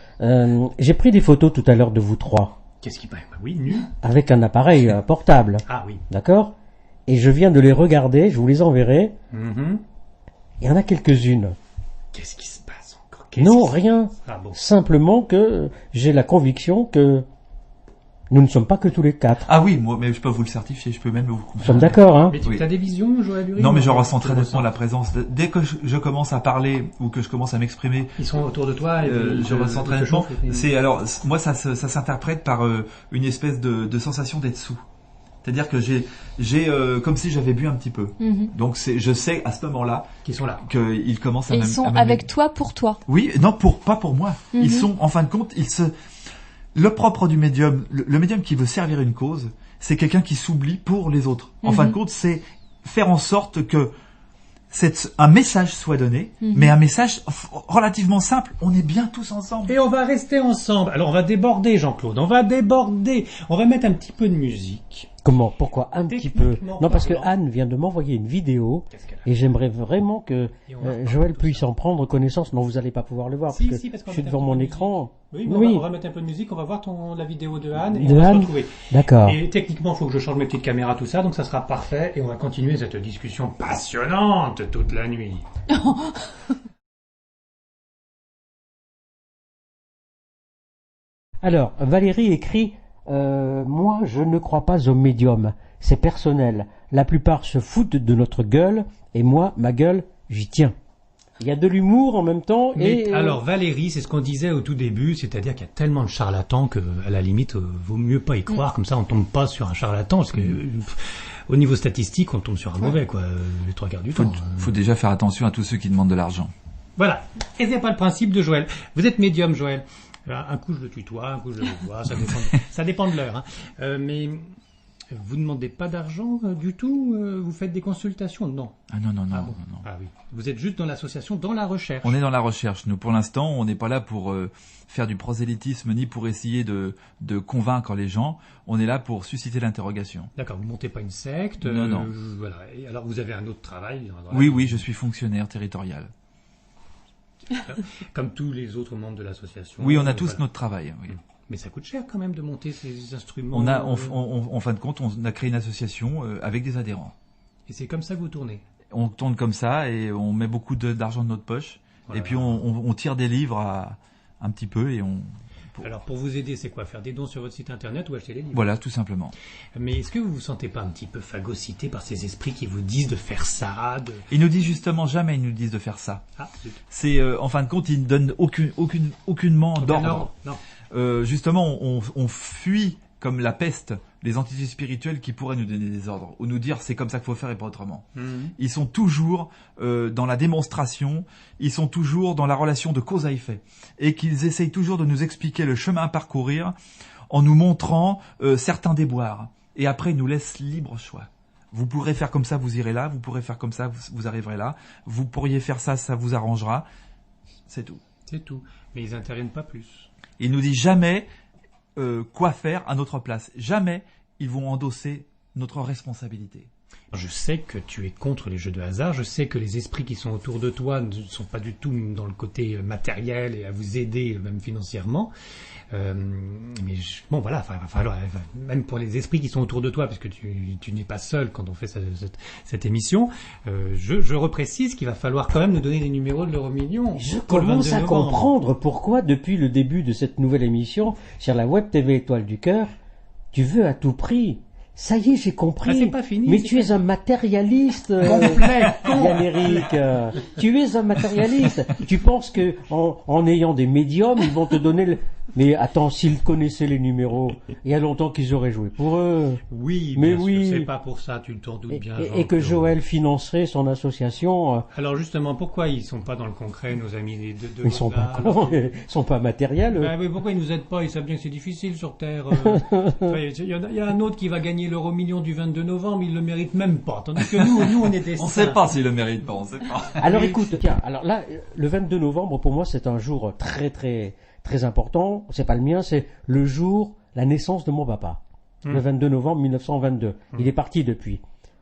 j'ai pris des photos tout à l'heure de vous trois Qu'est-ce qui... Bah oui, nu. avec un appareil portable, Ah oui. d'accord? Et je viens de les regarder, je vous les enverrai. Mhm. Il y en a quelques-unes. Qu'est-ce qui se passe encore Non, rien. Ah bon. Simplement que j'ai la conviction que nous ne sommes pas que tous les quatre. Ah oui, moi, mais je peux vous le certifier. Je peux même vous. Nous sommes d'accord, hein? Mais tu Oui. as des visions, Joël Uri? Non, mais je ressens Tu très nettement ressens. la présence. Dès que je commence à parler ou que je commence à m'exprimer, Ils sont autour de toi et puis ils je te- ressens ils très te nettement. chauffent et puis- C'est alors moi ça s'interprète par une espèce de sensation d'être sous. C'est-à-dire que j'ai comme si j'avais bu un petit peu. Mhm. Donc je sais à ce moment-là Qui sont là. qu'ils commencent à Et ils m'am- sont à m'amener. avec toi pour toi. Oui, non, pas pour moi. Mhm. Ils sont, en fin de compte, le propre du médium, le médium qui veut servir une cause, c'est quelqu'un qui s'oublie pour les autres. En Mhm. fin de compte, c'est faire en sorte que un message soit donné, Mhm. mais un message relativement simple. On est bien tous ensemble. Et on va rester ensemble. Alors on va déborder, Jean-Claude. On va déborder. On va mettre un petit peu de musique. Comment? Pourquoi? Un petit peu. Techniquement Non, parce que parlant. Anne vient de m'envoyer une vidéo Qu'est-ce qu'elle a et j'aimerais vraiment que Et on va reparler Joël de puisse ça. en prendre connaissance. Non, vous allez pas pouvoir le voir Si, parce si, que parce qu'on je suis va devant mettre un mon peu de écran. Oui, mais on va mettre un peu de musique. On va voir la vidéo de Anne et De on va se Anne retrouver. D'accord. Et techniquement, il faut que je change mes petites caméras, tout ça, donc ça sera parfait et on va continuer cette discussion passionnante toute la nuit. Alors, Valérie écrit moi, je ne crois pas aux médiums. C'est personnel. La plupart se foutent de notre gueule et moi, ma gueule, j'y tiens. Il y a de l'humour en même temps Mais et alors Valérie, c'est ce qu'on disait au tout début, c'est-à-dire qu'il y a tellement de charlatans que à la limite, vaut mieux pas y croire. Comme ça, on tombe pas sur un charlatan, parce que au niveau statistique, on tombe sur un mauvais, quoi, les trois quarts du temps. Faut déjà faire attention à tous ceux qui demandent de l'argent. Voilà. Et c'est pas le principe de Joël. Vous êtes médium, Joël. Un coup je le tutoie, un coup je le vois, ça dépend de l'heure. Hein. Mais Vous ne demandez pas d'argent du tout vous faites des consultations? Non. Ah non, non, non, Ah bon. non, non. Ah oui. Vous êtes juste dans l'association, dans la recherche. On est dans la recherche. Nous, pour l'instant, on n'est pas là pour faire du prosélytisme ni pour essayer de convaincre les gens. On est là pour susciter l'interrogation. D'accord, vous montez pas une secte. Non, non. Voilà. Et alors vous avez un autre travail. Oui, oui, je suis fonctionnaire territorial. Comme tous les autres membres de l'association. Oui, on a tous Voilà. notre travail. Oui. Mais ça coûte cher quand même de monter ces instruments. En fin de compte, on a créé une association avec des adhérents. Et c'est comme ça que vous tournez. On tourne comme ça et on met beaucoup d'argent de notre poche. Voilà. Et puis on tire des livres un petit peu et Alors pour vous aider, c'est quoi? Faire des dons sur votre site internet ou acheter des livres? voilà, tout simplement. Mais est-ce que vous vous sentez pas un petit peu phagocyté par ces esprits qui vous disent de faire ça Ils nous disent justement jamais, ils nous disent de faire ça. Ah, zut. C'est en fin de compte, ils ne donnent aucunement d'ordre. Non. Justement, on fuit comme la peste les entités spirituelles qui pourraient nous donner des ordres ou nous dire c'est comme ça qu'il faut faire et pas autrement. Mhm. Ils sont toujours dans la démonstration, ils sont toujours dans la relation de cause à effet et qu'ils essayent toujours de nous expliquer le chemin à parcourir en nous montrant certains déboires et après ils nous laissent libre choix. Vous pourrez faire comme ça, vous irez là, vous pourrez faire comme ça, vous arriverez là, vous pourriez faire ça, ça vous arrangera. C'est tout. C'est tout. Mais ils interviennent pas plus. Ils nous disent jamais quoi faire à notre place. Jamais ils vont endosser notre responsabilité. Je sais que tu es contre les jeux de hasard, je sais que les esprits qui sont autour de toi ne sont pas du tout dans le côté matériel et à vous aider même financièrement. Mais bon voilà, il va falloir, même pour les esprits qui sont autour de toi, parce que tu n'es pas seul quand on fait cette émission, je reprécise qu'il va falloir quand même nous donner les numéros de l'euro-million. Je pour le commence 22 à novembre. comprendre pourquoi, depuis le début de cette nouvelle émission, sur la Web TV Étoile du Cœur, tu veux à tout prix. Ça y est, j'ai compris. Ah, c'est pas fini, Mais c'est tu es un matérialiste, Complet. Yann-Éric. Tu es un matérialiste. Tu penses que en ayant des médiums, ils vont te donner le... Mais attends, s'ils connaissaient les numéros, il y a longtemps qu'ils auraient joué pour eux. Oui, Mais bien oui. sûr, c'est pas pour ça, tu t'en doutes bien. Et que Joël financerait son association. Alors justement, pourquoi ils sont pas dans le concret, nos amis de Ils sont pas Lausanne? cons, ils sont pas matériels. Ben oui, pourquoi ils nous aident pas? Ils savent bien que c'est difficile sur Terre. Il y a un autre qui va gagner l'euro-million du 22 novembre, il le mérite même pas. Tandis que nous on est des On saints. sait pas s'ils le méritent pas, on sait pas. Alors écoute, tiens, alors là, le 22 novembre, pour moi, c'est un jour très très très important. C'est pas le mien, c'est le jour, la naissance de mon papa. Le 22 novembre 1922. Il est parti depuis.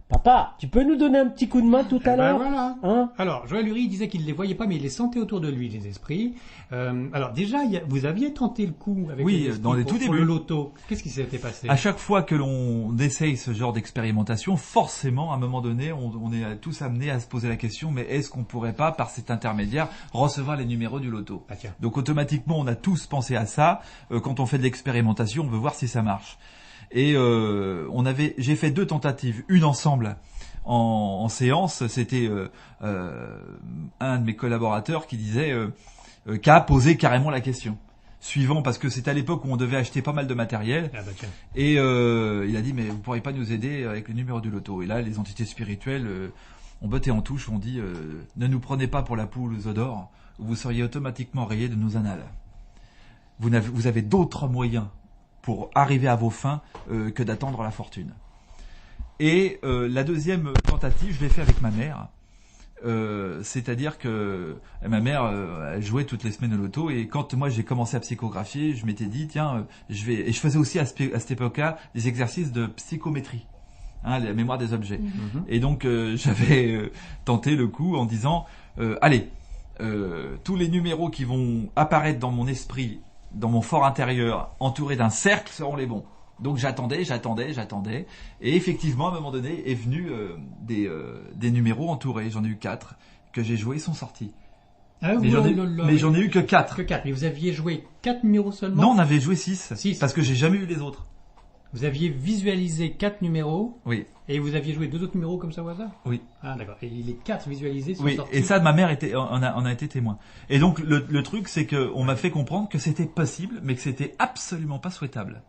Papa, tu peux nous donner un petit coup de main tout à Ben l'heure voilà. Hein? Alors, Joël Uri disait qu'il ne les voyait pas, mais il les sentait autour de lui, les esprits. Alors déjà, vous aviez tenté le coup avec Oui, les esprits dans les pour tout débuts. le loto. Qu'est-ce qui s'était passé? À chaque fois que l'on essaye ce genre d'expérimentation, forcément, à un moment donné, on est tous amenés à se poser la question, mais est-ce qu'on pourrait pas, par cet intermédiaire, recevoir les numéros du loto? Ah tiens. Donc automatiquement, on a tous pensé à ça. Quand on fait de l'expérimentation, on veut voir si ça marche. Et j'ai fait 2 tentatives, une ensemble en séance. C'était un de mes collaborateurs qui disait qui a posé carrément la question. Suivant, parce que c'était à l'époque où on devait acheter pas mal de matériel. Ah bah tiens. Et il a dit, mais vous pourriez pas nous aider avec le numéro du loto? Et là, les entités spirituelles ont botté en touche, ont dit, ne nous prenez pas pour la poule aux œufs d'or, ou vous seriez automatiquement rayé de nos annales. Vous avez d'autres moyens pour arriver à vos fins que d'attendre la fortune. Et la deuxième tentative, je l'ai fait avec ma mère. C'est-à-dire que ma mère elle jouait toutes les semaines au loto, et quand moi j'ai commencé à psychographier, je m'étais dit tiens, et je faisais aussi à cette époque-là des exercices de psychométrie, la mémoire des objets. Et donc j'avais tenté le coup en disant allez, tous les numéros qui vont apparaître dans mon esprit, dans mon fort intérieur, entourés d'un cercle, seront les bons. Donc j'attendais, et effectivement, à un moment donné, est venu des numéros entourés. J'en ai eu 4 que j'ai joués, ils sont sortis. Ah, Mais j'en ai eu que 4. Que 4. Mais vous aviez joué 4 numéros seulement? Non, on avait joué 6. 6. Parce que j'ai jamais eu les autres. Vous aviez visualisé 4 numéros, Oui, et vous aviez joué 2 autres numéros comme ça au hasard? oui. Ah d'accord. Et les 4 visualisés sont Oui, sortis. et ça, ma mère en a été témoin. Et donc, le truc, c'est qu'on m'a fait comprendre que c'était possible, mais que c'était absolument pas souhaitable.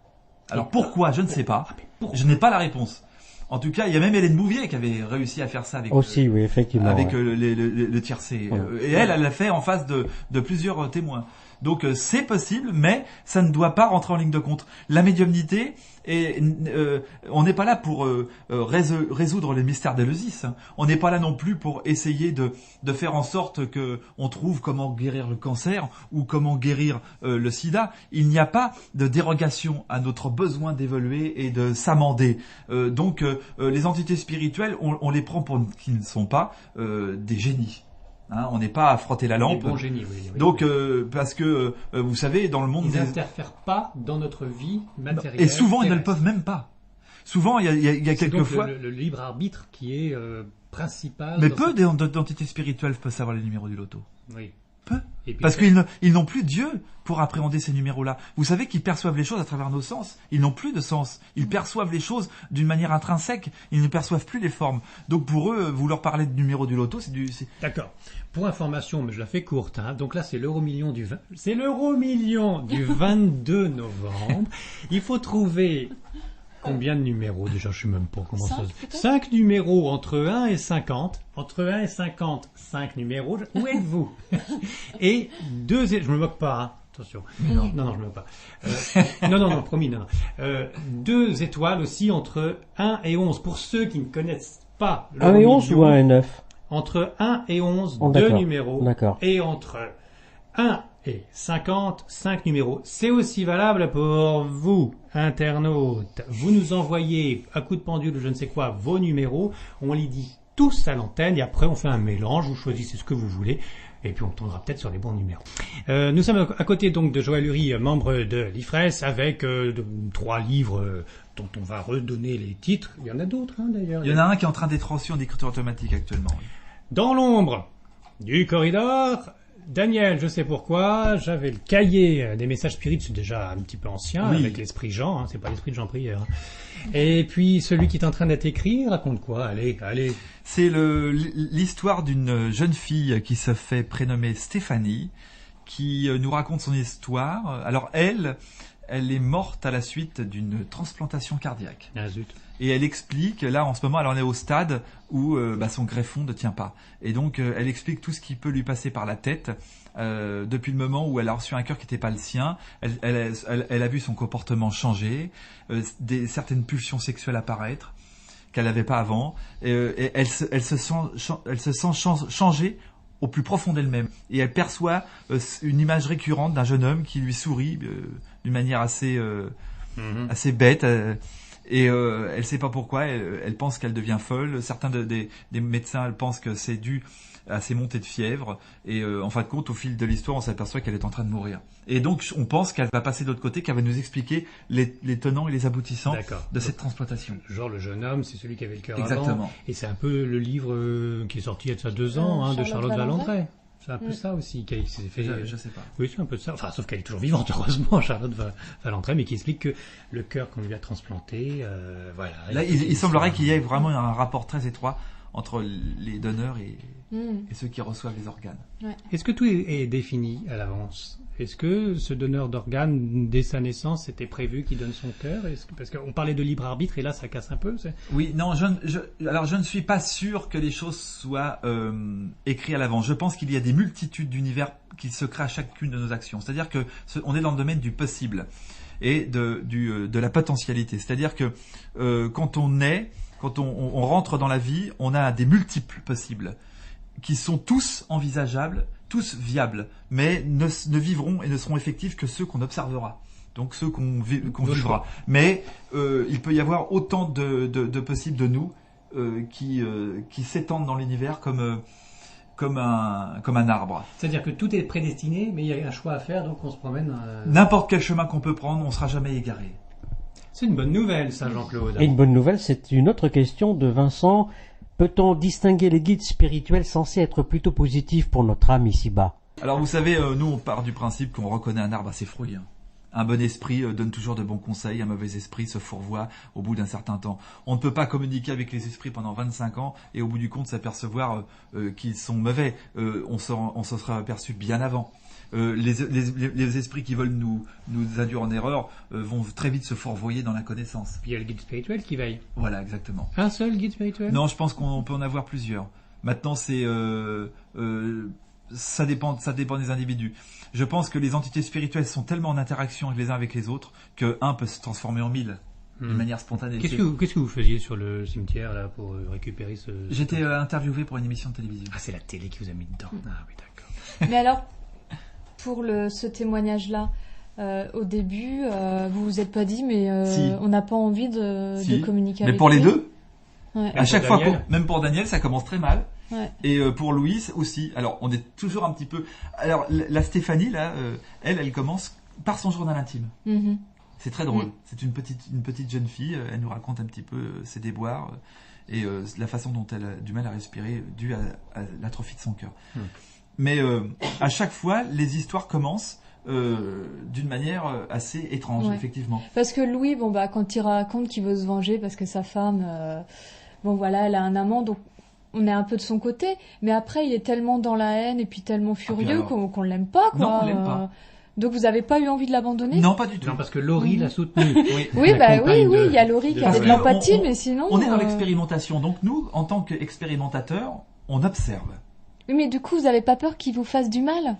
Alors pourquoi? Je ne sais pas. Je n'ai pas la réponse. En tout cas, il y a même Hélène Bouvier qui avait réussi à faire ça avec Aussi, oui, effectivement. avec ouais. le tiercé. Ouais. Et elle l'a fait en face de plusieurs témoins. Donc c'est possible, mais ça ne doit pas rentrer en ligne de compte. La médiumnité, on n'est pas là pour résoudre les mystères d'Éleusis. Hein. On n'est pas là non plus pour essayer de faire en sorte que on trouve comment guérir le cancer ou comment guérir le sida. Il n'y a pas de dérogation à notre besoin d'évoluer et de s'amender. Donc les entités spirituelles, on les prend pour qui ne sont pas des génies. Hein, on n'est pas à frotter la lampe. Des bons génies, oui. Donc, parce que vous savez, dans le monde, ils n'interfèrent pas dans notre vie matérielle. Et souvent, ils ne le terrestre. peuvent même pas. Souvent, il y a quelquefois. Le libre arbitre qui est principal. Mais peu d'entités spirituelles peuvent savoir les numéros du loto. Oui. Peu. Et puis Parce qu'ils n'ont plus Dieu pour appréhender ces numéros-là. Vous savez qu'ils perçoivent les choses à travers nos sens. Ils n'ont plus de sens. Ils perçoivent les choses d'une manière intrinsèque. Ils ne perçoivent plus les formes. Donc pour eux, vous leur parlez de numéro du loto, c'est. D'accord. Pour information, mais je la fais courte. Hein. Donc là, c'est l'euro-million du 22 novembre. Il faut trouver combien de numéros déjà? Je sais même pas comment ça se fait. 5 numéros entre 1 et 50. Entre 1 et 50, 5 numéros. Où êtes-vous? Et 2... Je me moque pas, hein. Attention. Non, je me moque pas. Non, promis, non. 2 étoiles aussi entre 1 et 11. Pour ceux qui ne connaissent pas 1 et 11 ou 1 et 9? Entre 1 et 11, Oh, 2 numéros. D'accord. Et entre 1 et 50, 5 numéros. C'est aussi valable pour vous, internautes. Vous nous envoyez à coup de pendule ou je ne sais quoi vos numéros. On les dit tous à l'antenne et après on fait un mélange. Vous choisissez ce que vous voulez. Et puis on tombera peut-être sur les bons numéros. Nous sommes à côté donc de Joël Uri, membre de l'IFRES, avec 3 livres dont on va redonner les titres. Il y en a d'autres d'ailleurs. Il y en a un qui est en train d'être reçu en écriture automatique actuellement. Dans l'ombre du corridor, Daniel, je sais pourquoi, j'avais le cahier des messages spirites, c'est déjà un petit peu ancien, Oui. avec l'esprit Jean, c'est pas l'esprit de Jean Prieur. Et puis celui qui est en train d'être écrit, raconte quoi? Allez. C'est l'histoire d'une jeune fille qui se fait prénommer Stéphanie, qui nous raconte son histoire. Alors elle est morte à la suite d'une transplantation cardiaque. Ah zut. Et elle explique, là en ce moment, elle en est au stade où son greffon ne tient pas. Et donc elle explique tout ce qui peut lui passer par la tête depuis le moment où elle a reçu un cœur qui n'était pas le sien. Elle a vu son comportement changer, certaines pulsions sexuelles apparaître qu'elle n'avait pas avant. Et elle se sent changer au plus profond d'elle-même. Et elle perçoit une image récurrente d'un jeune homme qui lui sourit d'une manière assez bête. Et elle sait pas pourquoi, elle pense qu'elle devient folle. Certains des médecins elle pensent que c'est dû à ses montées de fièvre. Et en fin de compte, au fil de l'histoire, on s'aperçoit qu'elle est en train de mourir. Et donc, on pense qu'elle va passer de l'autre côté, qu'elle va nous expliquer les tenants et les aboutissants de cette transplantation. Genre le jeune homme, c'est celui qui avait le cœur Exactement. avant. Et c'est un peu le livre qui est sorti il y a de ça 2 ans, de Charlotte Valandré. C'est un peu ça aussi qui s'est fait. Je sais pas. Oui, c'est un peu ça. Enfin, sauf qu'elle est toujours vivante, heureusement, Charlotte Valandré, mais qui explique que le cœur qu'on lui a transplanté, voilà. Là, il semblerait qu'il y ait vraiment un rapport très étroit entre les donneurs et ceux qui reçoivent les organes. Ouais. Est-ce que tout est défini à l'avance? Est-ce que ce donneur d'organes, dès sa naissance, c'était prévu qu'il donne son cœur? Parce qu'on parlait de libre arbitre et là, ça casse un peu. Oui, non, alors je ne suis pas sûr que les choses soient écrites à l'avance. Je pense qu'il y a des multitudes d'univers qui se créent à chacune de nos actions. C'est-à-dire que on est dans le domaine du possible et de la potentialité. C'est-à-dire que quand on rentre dans la vie, on a des multiples possibles qui sont tous envisageables, tous viables, mais ne vivront et ne seront effectifs que ceux qu'on observera. Donc ceux qu'on vivra. Mais il peut y avoir autant de possibles de nous qui s'étendent dans l'univers comme un arbre. C'est-à-dire que tout est prédestiné, mais il y a un choix à faire, donc on se promène. N'importe quel chemin qu'on peut prendre, on sera jamais égaré. C'est une bonne nouvelle, ça, Jean-Claude. Et une bonne nouvelle, c'est une autre question de Vincent. Peut-on distinguer les guides spirituels censés être plutôt positifs pour notre âme ici-bas? Alors vous savez, nous on part du principe qu'on reconnaît un arbre à ses fruits. Un bon esprit donne toujours de bons conseils, un mauvais esprit se fourvoie au bout d'un certain temps. On ne peut pas communiquer avec les esprits pendant 25 ans et au bout du compte s'apercevoir qu'ils sont mauvais. On se sera aperçu bien avant. Les esprits qui veulent nous induire en erreur vont très vite se fourvoyer dans la connaissance. Puis il y a le guide spirituel qui veille. Voilà, exactement. Un seul guide spirituel? Non, je pense qu'on peut en avoir plusieurs. Maintenant, ça dépend des individus. Je pense que les entités spirituelles sont tellement en interaction les uns avec les autres que un peut se transformer en 1000 d'une manière spontanée. Qu'est-ce que vous faisiez sur le cimetière là pour récupérer ce... J'étais interviewé pour une émission de télévision. Ah, c'est la télé qui vous a mis dedans. Ah oui, d'accord. Mais alors, pour ce témoignage-là, au début, vous vous êtes pas dit, mais Si. on n'a pas envie de communiquer Mais avec pour les lui. deux, Ouais. à chaque pour fois, Daniel. même pour Daniel, ça commence très mal. Ouais. Et pour Louise aussi. Alors, on est toujours un petit peu... Alors, la Stéphanie, là, elle commence par son journal intime. Mhm. C'est très drôle. Mm. C'est une petite jeune fille. Elle nous raconte un petit peu ses déboires et la façon dont elle a du mal à respirer due à l'atrophie de son cœur. Mais à chaque fois, les histoires commencent d'une manière assez étrange, Ouais. effectivement. Parce que Louis, quand il raconte qu'il veut se venger parce que sa femme, elle a un amant, donc on est un peu de son côté. Mais après, il est tellement dans la haine et puis tellement furieux alors qu'on l'aime pas, quoi. Non, on l'aime pas. Donc vous avez pas eu envie de l'abandonner? Non, pas du tout. Non, parce que Laurie l'a soutenu. Oui. Oui, La compagne oui, de- il y a Laurie qui de avait de Daniel. l'empathie, mais sinon. On est dans l'expérimentation. Donc nous, en tant qu'expérimentateurs, on observe. Oui, mais du coup, vous avez pas peur qu'il vous fasse du mal?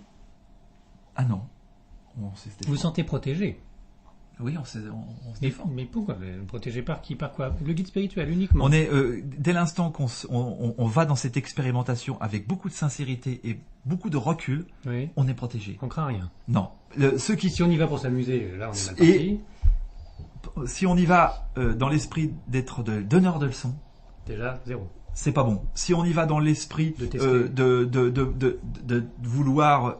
Ah non. Se Vous défend. vous sentez protégé. Oui, on se défend. Mais pourquoi? Protégé par qui? Par quoi? Le guide spirituel uniquement. On est dès l'instant qu'on va dans cette expérimentation avec beaucoup de sincérité et beaucoup de recul, Oui. on est protégé. On craint rien. Non, ceux qui Si on y va pour s'amuser, là on est mal Et- parti. si on y va dans l'esprit d'être donneur de leçons, Déjà, zéro. c'est pas bon. Si on y va dans l'esprit De tester. de vouloir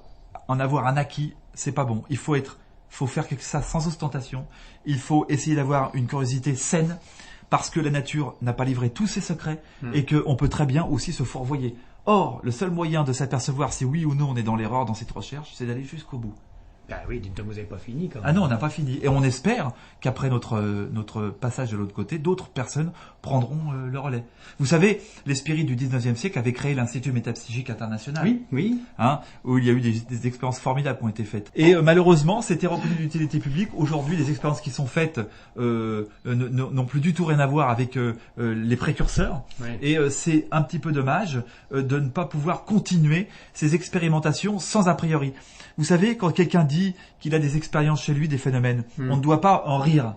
en avoir un acquis, c'est pas bon. Il faut faire quelque ça sans ostentation. Il faut essayer d'avoir une curiosité saine parce que la nature n'a pas livré tous ses secrets et qu'on peut très bien aussi se fourvoyer. Or, le seul moyen de s'apercevoir si oui ou non on est dans l'erreur dans cette recherche, c'est d'aller jusqu'au bout. Bah oui, dites donc vous n'avez pas fini quand même. Ah non, on n'a pas fini. Et on espère qu'après notre passage de l'autre côté, d'autres personnes prendront le relais. Vous savez, les spirites du 19e siècle avaient créé l'Institut métapsychique international. Oui, oui. Où il y a eu des expériences formidables qui ont été faites. Et malheureusement, c'était reconnu d'utilité publique. Aujourd'hui, les expériences qui sont faites n'ont plus du tout rien à voir avec les précurseurs. Ouais. Et c'est un petit peu dommage de ne pas pouvoir continuer ces expérimentations sans a priori. Vous savez, quand quelqu'un dit qu'il a des expériences chez lui, des phénomènes, on ne doit pas en rire.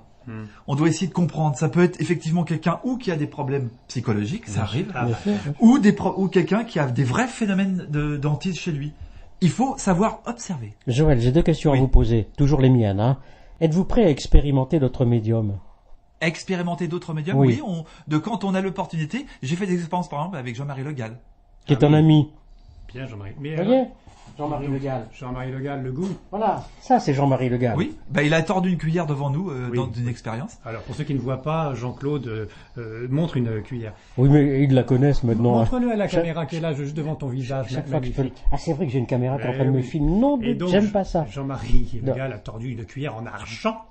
On doit essayer de comprendre. Ça peut être effectivement quelqu'un ou qui a des problèmes psychologiques, ça arrive, Ah, bah, ou quelqu'un qui a des vrais phénomènes d'antise chez lui. Il faut savoir observer. Joël, j'ai deux questions Oui. à vous poser, toujours les miennes. Hein. Êtes-vous prêt à expérimenter d'autres médiums? Expérimenter d'autres médiums, Oui. quand on a l'opportunité. J'ai fait des expériences par exemple avec Jean-Marie Le Gall. Qui est un ami. bien Jean-Marie. Mais Vous voyez Jean-Marie Le Gall. Jean-Marie Le Gall, le goût. Voilà, ça c'est Jean-Marie Le Gall. Oui, il a tordu une cuillère devant nous Oui. dans une expérience. Alors pour ceux qui ne voient pas, Jean-Claude montre une cuillère. Oui, mais ils la connaissent maintenant. hein. Montre-le à la Chaque- caméra qui est là, juste devant ton visage. Chaque fois que je peux... magnifique. Ah, c'est vrai que j'ai une caméra qui est en train de Eh me oui. filmer. Non, Et donc, j'aime pas ça. Jean-Marie Le Non. Gall a tordu une cuillère en argent.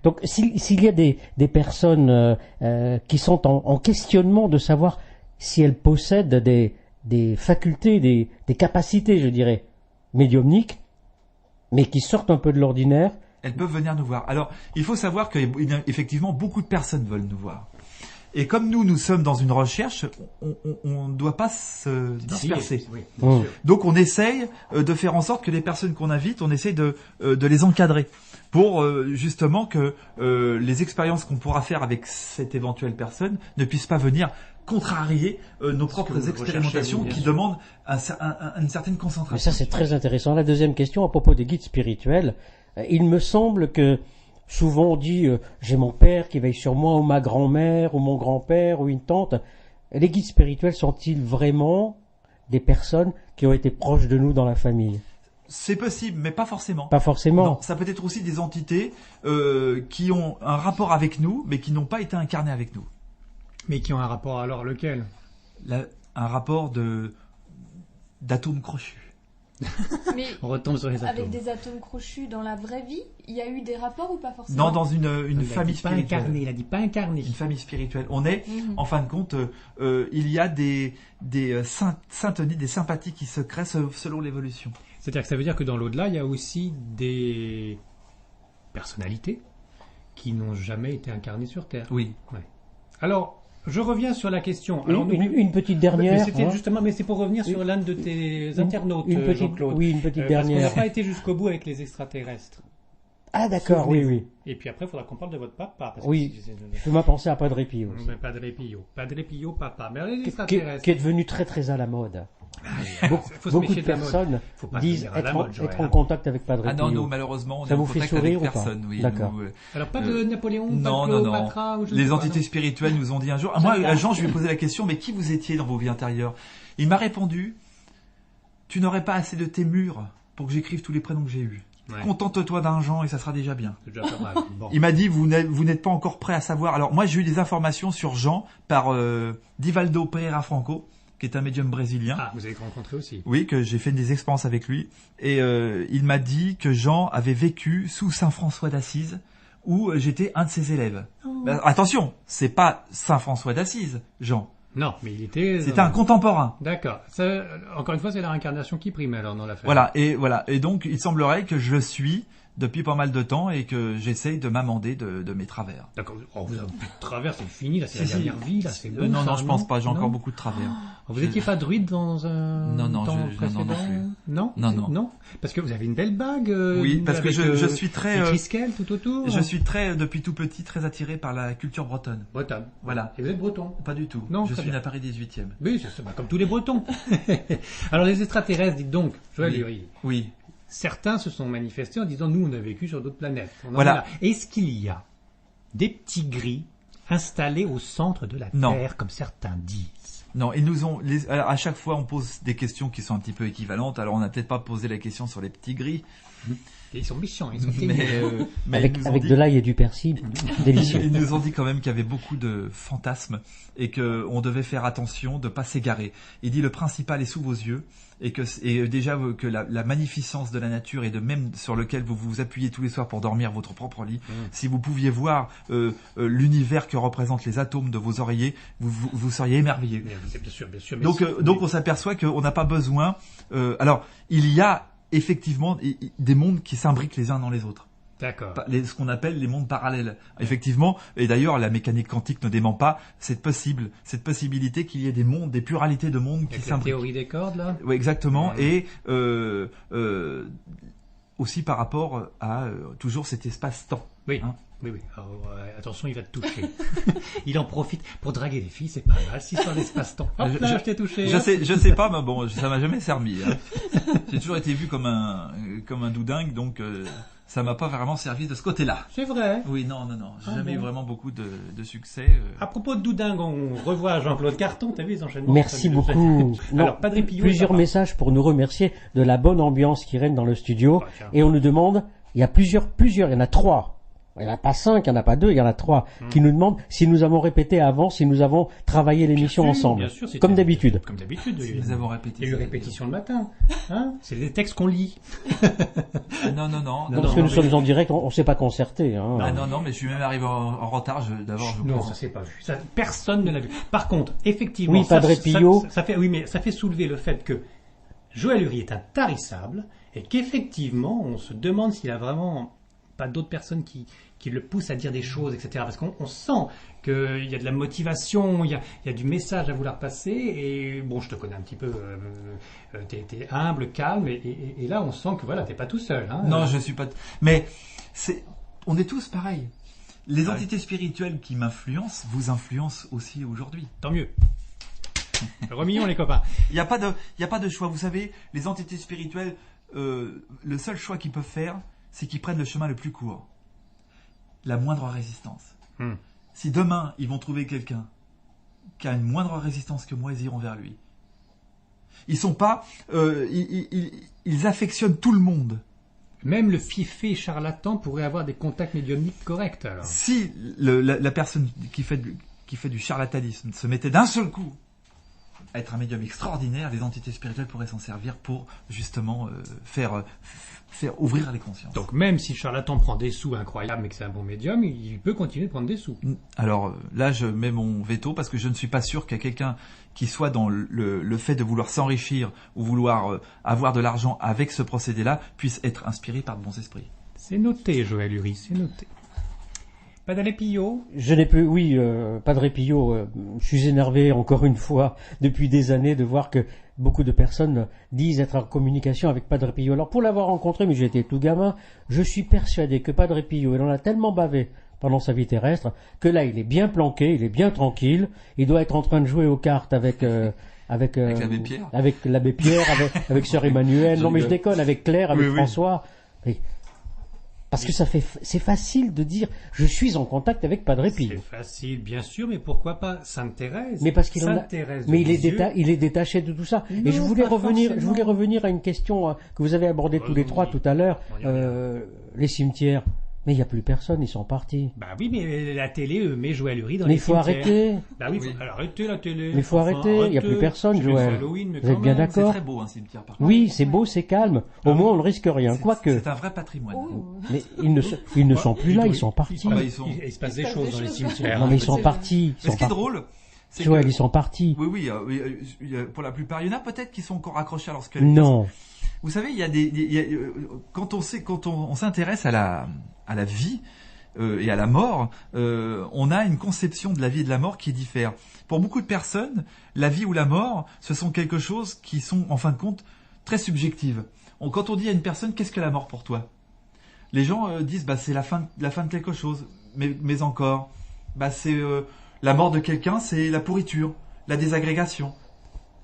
Donc, s'il y a des personnes qui sont en questionnement de savoir si elles possèdent des facultés, des capacités, je dirais, médiumniques, mais qui sortent un peu de l'ordinaire, Elles peuvent venir nous voir. Alors, il faut savoir qu'effectivement, beaucoup de personnes veulent nous voir. Et comme nous sommes dans une recherche, on ne doit pas se disperser. Oui, bien sûr. Donc, on essaye de faire en sorte que les personnes qu'on invite, on essaye de les encadrer pour justement que les expériences qu'on pourra faire avec cette éventuelle personne ne puissent pas venir contrarier nos propres vous expérimentations recherchez, bien qui sûr. demandent une certaine mais concentration. ça c'est très intéressant. La deuxième question à propos des guides spirituels, il me semble que souvent on dit j'ai mon père qui veille sur moi, ou ma grand-mère, ou mon grand-père, ou une tante. Les guides spirituels sont-ils vraiment des personnes qui ont été proches de nous dans la famille? C'est possible, mais pas forcément. Pas forcément. Non, ça peut être aussi des entités qui ont un rapport avec nous, mais qui n'ont pas été incarnées avec nous. Mais qui ont un rapport alors lequel? Un rapport d'atomes crochus. Mais On retombe sur les avec atomes. des atomes crochus dans la vraie vie, il y a eu des rapports ou pas forcément? Non, dans une Il a famille dit pas spirituelle. incarné, il a dit pas incarné. Une famille spirituelle. On est, Mhm. en fin de compte, il y a des syntonies, des sympathies qui se créent selon l'évolution. C'est-à-dire que ça veut dire que dans l'au-delà, il y a aussi des personnalités qui n'ont jamais été incarnées sur Terre. Oui. Alors, je reviens sur la question. Une petite dernière. Mais c'était hein. justement, mais c'est pour revenir sur l'un de tes internautes, Une petite, Jean-Claude. oui, une petite Parce qu'on dernière. n'a pas été jusqu'au bout avec les extraterrestres. Ah d'accord, oui, Souvenez-vous. oui. Et puis après, il faudra qu'on parle de votre papa. Parce Oui. Que Je m'as pensé à Padre Pio aussi. mais Padre Pio. Padre Pio, papa. Mais les Qui extraterrestres. est devenu très très à la mode. Faut se Beaucoup méfier de de la mode. personnes Faut pas disent devenir à la être, mode, Joël, être en hein. contact avec Padre Ah non, Pio. nous, malheureusement, on Ça est en vous fait contact sourire avec ou pas personne. Oui, D'accord. nous, Alors, pas de Napoléon, pas non, de non, non. Cléopâtra, ou je ne Les sais pas, entités non. spirituelles nous ont dit un jour. Ah, moi, à Jean, je lui ai posé la question, mais qui vous étiez dans vos vies intérieures? Il m'a répondu, tu n'aurais pas assez de tes murs pour que j'écrive tous les prénoms que j'ai eus. Ouais. Contente-toi d'un Jean et ça sera déjà bien. C'est déjà pas mal. Bon. Il m'a dit, vous n'êtes pas encore prêt à savoir. Alors, moi, j'ai eu des informations sur Jean par Divaldo Pereira Franco, qui est un médium brésilien. Ah, vous avez rencontré aussi. Oui, que j'ai fait des expériences avec lui. Et il m'a dit que Jean avait vécu sous Saint François d'Assise, où j'étais un de ses élèves. Ben, attention, c'est pas Saint François d'Assise, Jean. Non, mais il était... C'était un contemporain. D'accord. Ça, encore une fois, c'est la réincarnation qui prime alors dans l'affaire. Voilà. Et donc, il semblerait que je le suis depuis pas mal de temps et que j'essaye de m'amender de mes travers. D'accord. Oh, vous avez plus de travers, c'est fini, là, c'est la Si, dernière vie, là, c'est bon. non, ça, je pense pas, j'ai Non encore beaucoup de travers. Vous étiez pas druide dans un Non, temps non précédent? plus. Non, Non. Parce que vous avez une belle bague. Oui, parce que avec, je suis très... des triskel tout autour. je suis très, depuis tout petit, très attiré par la culture bretonne. Bretonne. Voilà. Et vous êtes breton? Pas du tout. Non, je très suis bien. né à Paris 18e. Oui, c'est comme tous les bretons. Alors les extraterrestres, dites donc, Joël Oui. Lurie, Oui. certains se sont manifestés en disant nous on a vécu sur d'autres planètes. On en Voilà. est là. Est-ce qu'il y a des petits gris installés au centre de la Non. Terre comme certains disent? Non, ils nous ont. Alors, à chaque fois, on pose des questions qui sont un petit peu équivalentes. Alors, on n'a peut-être pas posé la question sur les petits gris, Et ils sont méchants, ils sont mais, terribles. mais Avec, ils nous ont avec dit, de l'ail et du persil, délicieux. ils nous ont dit quand même qu'il y avait beaucoup de fantasmes et que on devait faire attention de pas s'égarer. Il dit le principal est sous vos yeux et déjà que la magnificence de la nature et de même sur lequel vous vous appuyez tous les soirs pour dormir votre propre lit. Si vous pouviez voir l'univers que représentent les atomes de vos oreillers, vous seriez émerveillé. Bien sûr. Mais Donc on s'aperçoit qu'on n'a pas besoin. Alors il y a effectivement des mondes qui s'imbriquent les uns dans les autres. D'accord. Ce qu'on appelle les mondes parallèles. Effectivement, et d'ailleurs la mécanique quantique ne dément pas cette possibilité qu'il y ait des mondes, des pluralités de mondes qui Avec la s'imbriquent. théorie des cordes là. Oui, exactement. Et aussi par rapport à toujours cet espace-temps. Oui. Hein. Oui. Alors, attention, il va te toucher. Il en profite pour draguer les filles, c'est pas mal. Si sur l'espace-temps. Hop là, je t'ai touché. Je sais pas, mais bon, ça m'a jamais servi. Hein. J'ai toujours été vu comme un doudingue, donc ça m'a pas vraiment servi de ce côté-là. C'est vrai. Oui, non. J'ai Ah jamais eu bon. vraiment beaucoup de succès. À propos de Doudingue, on revoit Jean-Claude Carton, t'as vu les enchaînements? Merci beaucoup. Non, Alors, Padre Pio, plusieurs papa. messages pour nous remercier de la bonne ambiance qui règne dans le studio. Ah, tiens. Et on nous demande, il y a plusieurs, il y en a 3. Il n'y en a pas 5, il n'y en a pas 2, il y en a 3 qui nous demandent si nous avons répété avant, si nous avons travaillé l'émission ensemble. Bien sûr, c'était- Comme d'habitude. Comme d'habitude. Nous avons répété. Il y a eu répétition le matin. Hein, c'est des textes qu'on lit. Non. Non, parce que nous mais- sommes en direct, on ne s'est pas concerté. Hein. Ah non, mais je suis même arrivé en retard. D'abord, je Non, pense. ça s'est pas vu. Personne ne l'a vu. Par contre, effectivement, Oui, Padre Pio. ça fait soulever le fait que Joël Lurie est intarissable et qu'effectivement, on se demande s'il a vraiment pas d'autres personnes qui le poussent à dire des choses, etc. Parce qu'on sent qu'il y a de la motivation, il y a du message à vouloir passer. Et bon, je te connais un petit peu, t'es humble, calme, et là, on sent que voilà, t'es pas tout seul. Hein, Non, je suis pas. Mais on est tous pareils. Les entités spirituelles qui m'influencent vous influencent aussi aujourd'hui. Tant mieux. Remillons les copains. Il n'y a pas de choix. Vous savez, les entités spirituelles, le seul choix qu'ils peuvent faire, c'est qu'ils prennent le chemin le plus court. La moindre résistance. Si demain, ils vont trouver quelqu'un qui a une moindre résistance que moi, ils iront vers lui. Ils sont pas... ils affectionnent tout le monde. Même le fiefé charlatan pourrait avoir des contacts médiumniques corrects, alors. Si la personne qui fait du charlatanisme se mettait d'un seul coup à être un médium extraordinaire, les entités spirituelles pourraient s'en servir pour justement faire ouvrir les consciences. Donc même si le charlatan prend des sous incroyables mais que c'est un bon médium, il peut continuer de prendre des sous. Alors là, je mets mon veto parce que je ne suis pas sûr qu'il y a quelqu'un qui soit dans le fait de vouloir s'enrichir ou vouloir avoir de l'argent avec ce procédé-là puisse être inspiré par de bons esprits. C'est noté, Joël Lurie, c'est noté. Padre Pio. Je n'ai plus, oui, Padre Pio, je suis énervé encore une fois depuis des années de voir que beaucoup de personnes disent être en communication avec Padre Pio. Alors pour l'avoir rencontré, mais j'étais tout gamin, je suis persuadé que Padre Pio, il en a tellement bavé pendant sa vie terrestre que là il est bien planqué, il est bien tranquille, il doit être en train de jouer aux cartes avec l'abbé Pierre. avec l'abbé Pierre, avec Sœur Emmanuel. Non mais je déconne, avec Claire, avec Oui. François. Et parce que c'est facile de dire je suis en contact avec Padre Pio. C'est facile, bien sûr, mais pourquoi pas Sainte Thérèse? Mais parce qu'il en a, Sainte Thérèse de mais il Lisieux. est détaché de tout ça. Non, Et je voulais pas revenir forcément. à une question que vous avez abordée tous les trois Oui. tout à l'heure. On y revient. Les cimetières. Mais il n'y a plus personne, ils sont partis. Bah oui, mais la télé met Joël Uri dans Mais les il faut cimetières. arrêter. Bah oui, Oui. alors arrêtez la télé. Mais il faut arrêter, il n'y a plus personne, Je fais Joël. Halloween, mais Vous êtes quand bien même. C'est d'accord? très beau un cimetière par contre. Oui, c'est beau, c'est calme. Au moins, on ne risque rien. Quoique. C'est un vrai patrimoine. Mais ils ne sont plus là, ils sont partis. Ah bah, ils sont- Il se passe des Il se passe choses des dans les choses. cimetières. Non, mais ils sont c'est- partis. Mais ce qui est drôle, c'est Joël, que... ils sont partis. Oui, pour la plupart, il y en a peut-être qui sont encore accrochés à leur squelette. Non. Vous savez, il y a quand on s'intéresse à la vie et à la mort, on a une conception de la vie et de la mort qui diffère. Pour beaucoup de personnes, la vie ou la mort, ce sont quelque chose qui sont, en fin de compte, très subjectives. Quand on dit à une personne, qu'est-ce que la mort pour toi? Les gens disent, bah c'est la fin de quelque chose. Mais encore, bah c'est la mort de quelqu'un, c'est la pourriture, la désagrégation.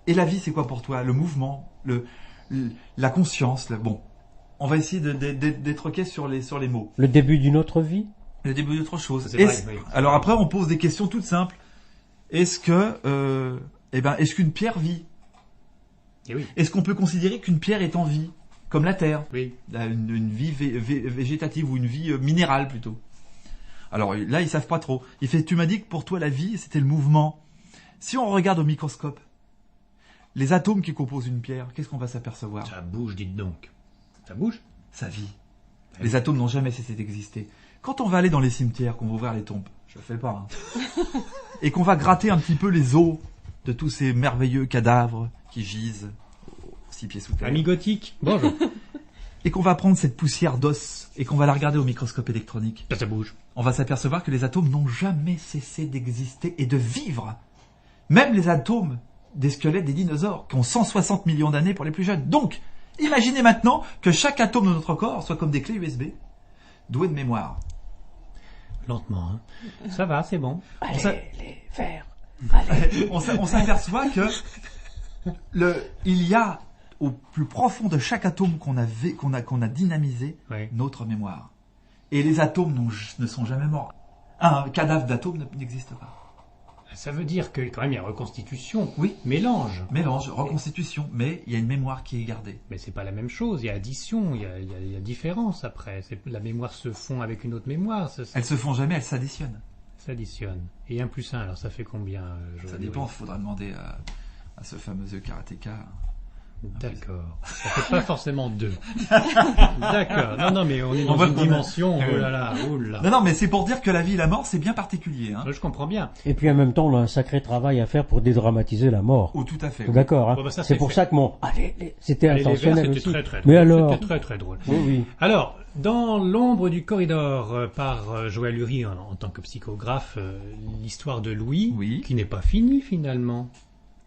Et la vie, c'est quoi pour toi? Le mouvement, la conscience. Bon, on va essayer d'être ok sur les mots. Le début d'une autre vie? Le début d'autre chose. C'est vrai, oui. Alors après, on pose des questions toutes simples. Est-ce qu'une pierre vit? Et oui, Est-ce qu'on peut considérer qu'une pierre est en vie, comme la terre, oui. une vie végétative ou une vie minérale plutôt? Alors là, ils savent pas trop. Tu m'as dit que pour toi, la vie, c'était le mouvement. Si on regarde au microscope, les atomes qui composent une pierre, qu'est-ce qu'on va s'apercevoir? Ça bouge, dites donc. Ça bouge? Sa vie. Les atomes n'ont jamais cessé d'exister. Quand on va aller dans les cimetières, qu'on va ouvrir les tombes, je le fais pas, hein, et qu'on va gratter un petit peu les os de tous ces merveilleux cadavres qui gisent aux 6 pieds sous terre, Ami gothique, bonjour. et qu'on va prendre cette poussière d'os et qu'on va la regarder au microscope électronique, Ça bouge. on va s'apercevoir que les atomes n'ont jamais cessé d'exister et de vivre. Même les atomes des squelettes des dinosaures, qui ont 160 millions d'années pour les plus jeunes. Donc, imaginez maintenant que chaque atome de notre corps soit comme des clés USB, douées de mémoire. Lentement, hein. Ça va, c'est bon. Les vers. On s'aperçoit que il y a au plus profond de chaque atome qu'on a dynamisé Ouais. notre mémoire. Et les atomes ne sont jamais morts. Un cadavre d'atome n'existe pas. Ça veut dire que quand même il y a reconstitution, Oui. mélange. Mélange, reconstitution, mais il y a une mémoire qui est gardée. Mais c'est pas la même chose. Il y a addition, il y a différence après. La mémoire se fond avec une autre mémoire. Elles se font jamais, elles s'additionnent. S'additionne. Et 1 plus 1, alors ça fait combien Joël Ça dépend, il faudra demander à ce fameux karatéka. D'accord. Ça fait pas forcément 2. D'accord. Non, mais on est dans On va une prendre- dimension. Oh là là, oh là. Non, mais c'est pour dire que la vie et la mort, c'est bien particulier. Hein. Je comprends bien. Et puis en même temps, on a un sacré travail à faire pour dédramatiser la mort. Oh, tout à fait. Oui. D'accord, hein. Bon, bah, ça, c'est c'est pour fait. ça que c'était Allez, les vers, intentionnel c'était aussi. très très drôle. Mais alors, C'était très très drôle. oui, oui. Alors, dans l'ombre du corridor, par Joël Uri en tant que psychographe, l'histoire de Louis, Oui. qui n'est pas finie finalement.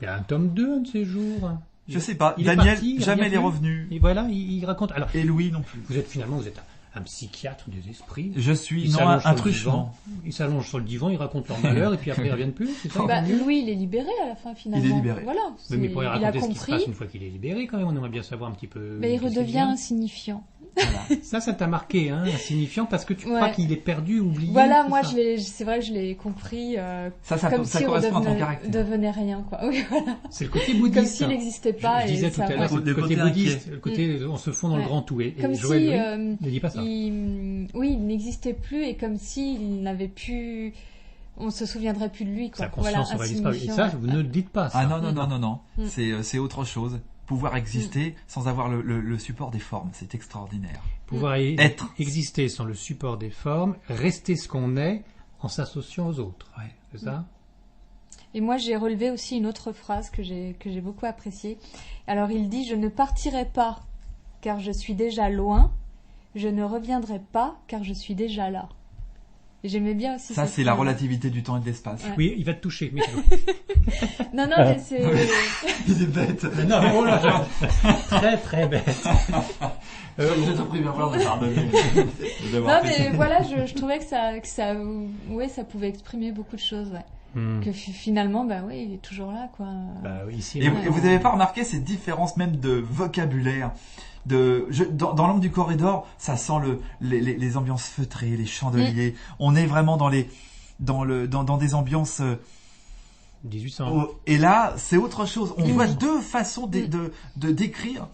Il y a un tome 2 un de ces jours. Je sais pas. Il est Daniel, parti, il jamais revient il est plus. revenu. Et voilà, il raconte. Alors, Et Louis non plus. vous êtes un psychiatre des esprits. Je suis Il non s'allonge sur un le truchement. divan. Ils s'allongent sur le divan, ils racontent leur malheur et puis après ils reviennent plus. C'est ça Bah, le mieux Louis, il est libéré à la fin finalement. Il est libéré. Voilà. Oui, mais pour il a raconter ce qui se compris. passe une fois qu'il est libéré, quand même, on aimerait bien savoir un petit peu. Mais il qu'est-ce qu'il redevient devient. insignifiant. Ça t'a marqué, hein, insignifiant, parce que tu crois Ouais. qu'il est perdu, oublié. Voilà, c'est moi, ça c'est vrai que je l'ai compris Ça comme s'il correspond à ton caractère. devenait rien, quoi. Oui, voilà. C'est le côté bouddhiste. Comme s'il hein. n'existait pas. Je disais et tout ça, à l'heure, ouais. c'est le côté côté bouddhiste, le côté on se fond dans le Ouais. grand tout. Et Comme Joël si Louis ne dit pas ça. il n'existait plus et comme s'il n'avait pu. On se souviendrait plus de lui, quoi. Sa conscience aurait disparu. Et insignifiant, ça, ouais. vous ne le dites pas. Ça. Ah non. Mm. C'est autre chose. Pouvoir exister sans avoir le support des formes, c'est extraordinaire. Pouvoir Être. exister sans le support des formes, rester ce qu'on est en s'associant aux autres. Ouais. C'est ça Et moi, j'ai relevé aussi une autre phrase que j'ai beaucoup appréciée. Alors, il dit « Je ne partirai pas, car je suis déjà loin. Je ne reviendrai pas, car je suis déjà là. Et j'aimais bien aussi Ça, cette, c'est la relativité du temps et de l'espace. Ouais. Oui, il va te toucher, Michel. Non, mais c'est... Il est bête. Non, oh là, très très bête. Je te prie bien falloir me pardonner. Non, mais voilà, je trouvais que ça pouvait exprimer beaucoup de choses, ouais. Que finalement, bah oui, il est toujours là, quoi. Bah oui, ici. Et vous n'avez pas remarqué ces différences même de vocabulaire dans l'ombre du corridor, ça sent les ambiances feutrées, les chandeliers. On est vraiment dans des ambiances 1800. et là, c'est autre chose. On voit deux façons de décrire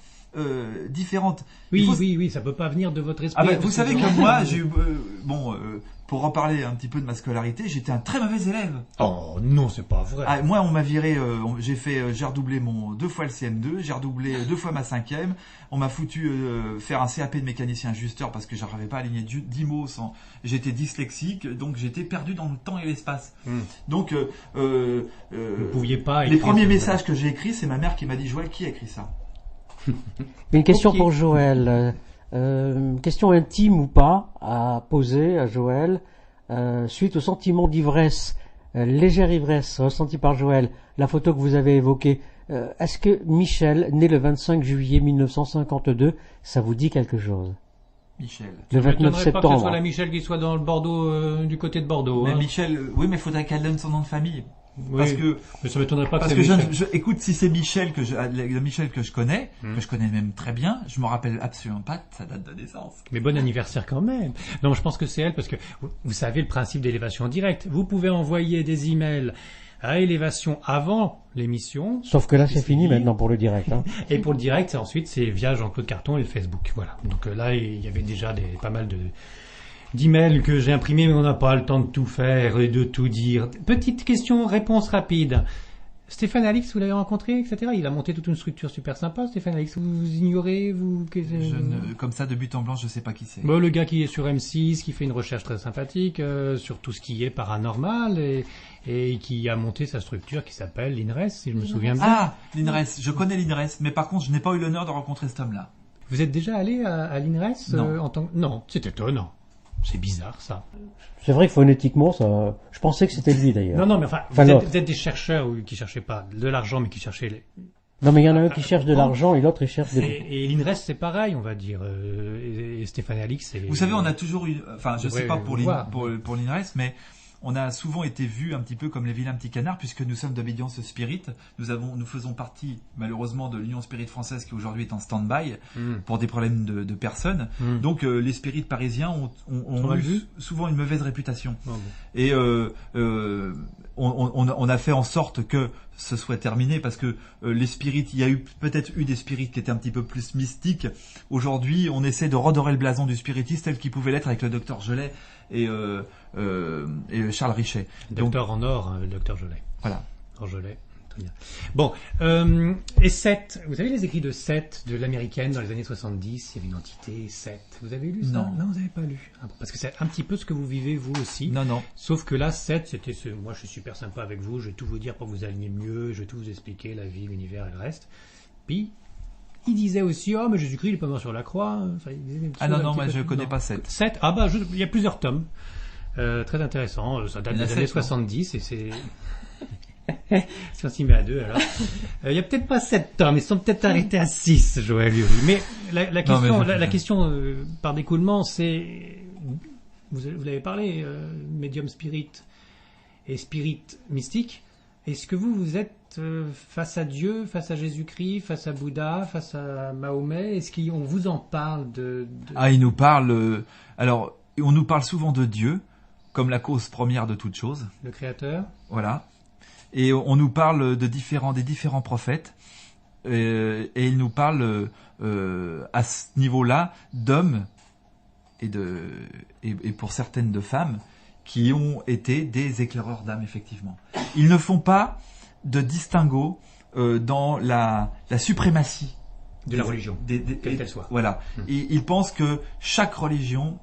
différentes. Oui, ça peut pas venir de votre esprit. Vous savez que moi, j'ai eu pour reparler un petit peu de ma scolarité, j'étais un très mauvais élève. Oh non, c'est pas vrai. Moi, on m'a viré. J'ai redoublé 2 fois le CM2, j'ai redoublé 2 fois ma 5e. On m'a foutu faire un CAP de mécanicien ajusteur parce que j'arrivais pas à aligner 10 mots sans. J'étais dyslexique, donc j'étais perdu dans le temps et l'espace. Donc, vous pouviez pas. Les premiers messages que j'ai écrits, c'est ma mère qui m'a dit Joël, qui a écrit ça? Une question pour Joël. Question intime ou pas à poser à Joël suite au sentiment d'ivresse, légère ivresse ressentie par Joël, la photo que vous avez évoquée. Est-ce que Michel, né le 25 juillet 1952, ça vous dit quelque chose? Michel. Le 29 pas que ce septembre. soit la Michel qui soit dans le Bordeaux, du côté de Bordeaux. Mais hein. Michel, oui, mais faudrait qu'elle donne son nom de famille. Oui, Parce que mais ça m'étonnerait pas que Parce c'est que Michel. écoute, si c'est Michel le Michel que je connais, que je connais même très bien, je me rappelle absolument pas de sa date de naissance. Mais bon anniversaire quand même. Non, je pense que c'est elle parce que vous savez le principe d'élévation directe. Vous pouvez envoyer des emails à élévation avant l'émission. Sauf que là, c'est fini maintenant pour le direct. Hein. Et pour le direct, ensuite, c'est via Jean-Claude Carton et le Facebook. Voilà. Donc là, il y avait déjà pas mal d'emails que j'ai imprimés, mais on n'a pas le temps de tout faire et de tout dire. Petite question, réponse rapide. Stéphane Alix, vous l'avez rencontré, etc. Il a monté toute une structure super sympa, Stéphane Alix. Vous ignorez, Comme ça, de but en blanc, je sais pas qui c'est. Bon, le gars qui est sur M6, qui fait une recherche très sympathique sur tout ce qui est paranormal et qui a monté sa structure qui s'appelle l'INRES, si je me souviens bien. Ah, l'INRES. Je connais l'INRES, mais par contre, je n'ai pas eu l'honneur de rencontrer cet homme-là. Vous êtes déjà allé à l'INRES Non. Non, c'est étonnant. C'est bizarre, ça. C'est vrai que phonétiquement, ça, je pensais que c'était lui d'ailleurs. Non, mais enfin, vous êtes des chercheurs qui cherchaient pas de l'argent, mais qui cherchaient les... Non, mais il y en a un qui cherche de l'argent et l'autre il cherche des... Et l'INRES, c'est pareil, on va dire. Et Stéphane Alix, c'est... Vous savez, on a toujours eu, enfin, je sais pas pour voir. l'INRES, mais on a souvent été vus un petit peu comme les vilains petits canards puisque nous sommes d'Obédience Spirit. Nous faisons partie, malheureusement, de l'Union Spirit française qui aujourd'hui est en stand-by pour des problèmes de personnes. Donc, les spirites parisiens ont eu souvent une mauvaise réputation. Oh, bon. Et on a fait en sorte que ce soit terminé parce que les spirites, il y a peut-être eu des spirites qui étaient un petit peu plus mystiques. Aujourd'hui, on essaie de redorer le blason du spiritisme tel qu'il pouvait l'être avec le docteur Gelay et Charles Richet. Docteur en or, le docteur Gelay. Voilà. En Gelay. Très bien. Bon, et Seth, vous avez les écrits de Seth, de l'américaine dans les années 70, il y avait une entité, Seth. Vous avez lu ça? Non. Non, vous n'avez pas lu. Parce que c'est un petit peu ce que vous vivez vous aussi. Non. Sauf que là, Seth, c'était moi je suis super sympa avec vous, je vais tout vous dire pour que vous alliez mieux, je vais tout vous expliquer, la vie, l'univers et le reste. Puis, il disait aussi, mais Jésus-Christ, il est pas mort sur la croix. Enfin, il disait Non, moi je connais pas Seth. Seth, il y a plusieurs tomes. Très intéressant, ça date des années 70 et c'est... Si on s'y met à 2 alors. Il y a peut-être pas 7 tomes, ils sont peut-être arrêtés à 6, Joël Uri. Mais la question par découlement, c'est... Vous l'avez parlé, médium spirit et spirit mystique. Est-ce que vous êtes face à Dieu, face à Jésus-Christ, face à Bouddha, face à Mahomet? Est-ce qu'on vous en parle de... il nous parle... alors, on nous parle souvent de Dieu comme la cause première de toute chose. Le Créateur. Voilà. Et on nous parle des différents prophètes. Et il nous parle à ce niveau-là d'hommes et pour certaines de femmes qui ont été des éclaireurs d'âme, effectivement. Ils ne font pas de distinguo dans la suprématie de la religion, quelle qu'elle soit. Voilà. Et ils pensent que chaque religion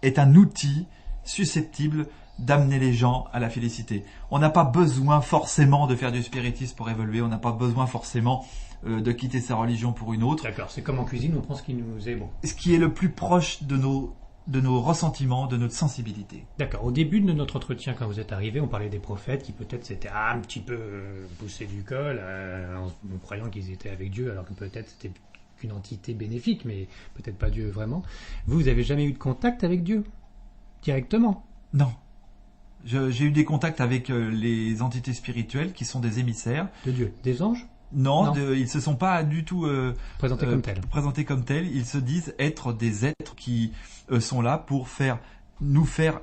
est un outil susceptible d'amener les gens à la félicité. On n'a pas besoin forcément de faire du spiritisme pour évoluer, on n'a pas besoin forcément de quitter sa religion pour une autre. D'accord, c'est comme en cuisine, on prend ce qui nous est bon. Ce qui est le plus proche de nos de nos ressentiments, de notre sensibilité. D'accord. Au début de notre entretien, quand vous êtes arrivé, on parlait des prophètes qui peut-être s'étaient un petit peu poussés du col en croyant qu'ils étaient avec Dieu, alors que peut-être c'était qu'une entité bénéfique, mais peut-être pas Dieu vraiment. Vous avez jamais eu de contact avec Dieu directement? Non. J'ai eu des contacts avec les entités spirituelles qui sont des émissaires. De Dieu? Des anges? Non. Ils se sont pas du tout présentés comme tels. Ils se disent être des êtres qui sont là pour nous faire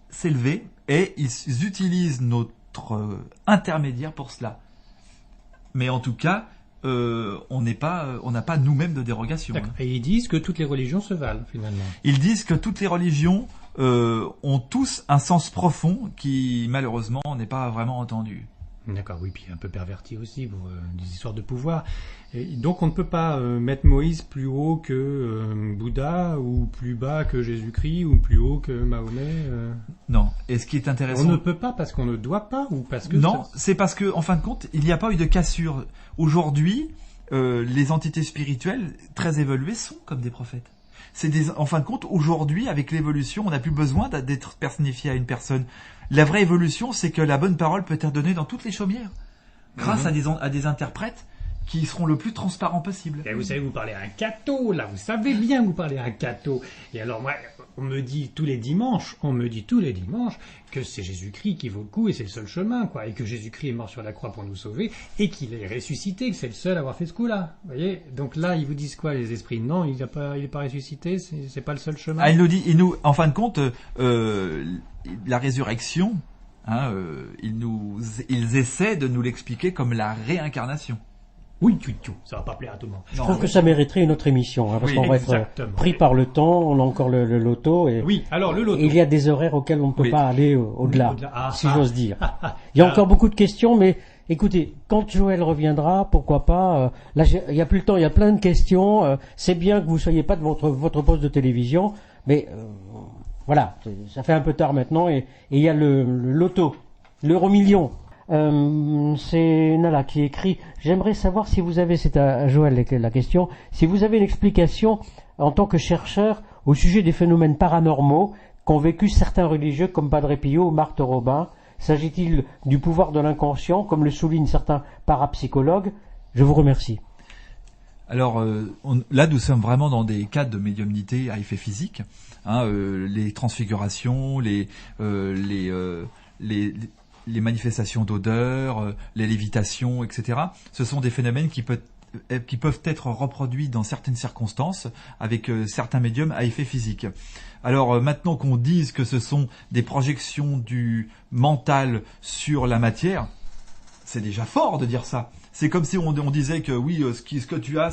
s'élever, et ils utilisent notre intermédiaire pour cela. Mais en tout cas, on n'a pas nous-mêmes de dérogation. D'accord. Et ils disent que toutes les religions se valent finalement. Ils disent que toutes les religions ont tous un sens profond qui malheureusement n'est pas vraiment entendu. D'accord, oui, puis un peu perverti aussi pour des histoires de pouvoir. Et donc on ne peut pas mettre Moïse plus haut que Bouddha, ou plus bas que Jésus-Christ, ou plus haut que Mahomet. Non. Et ce qui est intéressant, on ne peut pas parce qu'on ne doit pas, ou parce que non, c'est parce que en fin de compte, il n'y a pas eu de cassure. Aujourd'hui, les entités spirituelles très évoluées sont comme des prophètes. En fin de compte, aujourd'hui, avec l'évolution, on n'a plus besoin d'être personnifié à une personne. La vraie évolution, c'est que la bonne parole peut être donnée dans toutes les chaumières, grâce à des interprètes qui seront le plus transparents possible. Et vous savez, vous parlez à un catho, là, vous savez bien que vous parlez à un catho. Et alors moi, on me dit tous les dimanches que c'est Jésus-Christ qui vaut le coup et c'est le seul chemin, quoi. Et que Jésus-Christ est mort sur la croix pour nous sauver et qu'il est ressuscité, que c'est le seul à avoir fait ce coup-là. Vous voyez? Donc là, ils vous disent quoi, les esprits? Non, il est pas ressuscité, c'est pas le seul chemin. Ah, en fin de compte, la résurrection, ils essaient de nous l'expliquer comme la réincarnation. Oui, ça va pas plaire à tout le monde. Je trouve que ça mériterait une autre émission, parce qu'on va être pris par le temps, on a encore le loto. Et, oui, alors le loto. Et il y a des horaires auxquels on ne peut pas aller au-delà, si j'ose dire. Il y a encore beaucoup de questions, mais écoutez, quand Joël reviendra, pourquoi pas, là il n'y a plus le temps, il y a plein de questions, c'est bien que vous ne soyez pas de votre poste de télévision, mais voilà, ça fait un peu tard maintenant, et il y a le loto, l'euro-million. C'est Nala qui écrit « J'aimerais savoir si vous avez, c'est à Joël la question, si vous avez une explication en tant que chercheur au sujet des phénomènes paranormaux qu'ont vécu certains religieux comme Padre Pio ou Marthe Robin. S'agit-il du pouvoir de l'inconscient, comme le soulignent certains parapsychologues? Je vous remercie. » Alors là, nous sommes vraiment dans des cas de médiumnité à effet physique. Les transfigurations, les manifestations d'odeur, les lévitations, etc. Ce sont des phénomènes qui peuvent être reproduits dans certaines circonstances avec certains médiums à effet physique. Alors maintenant qu'on dise que ce sont des projections du mental sur la matière, c'est déjà fort de dire ça. C'est comme si on disait que oui, ce que tu as,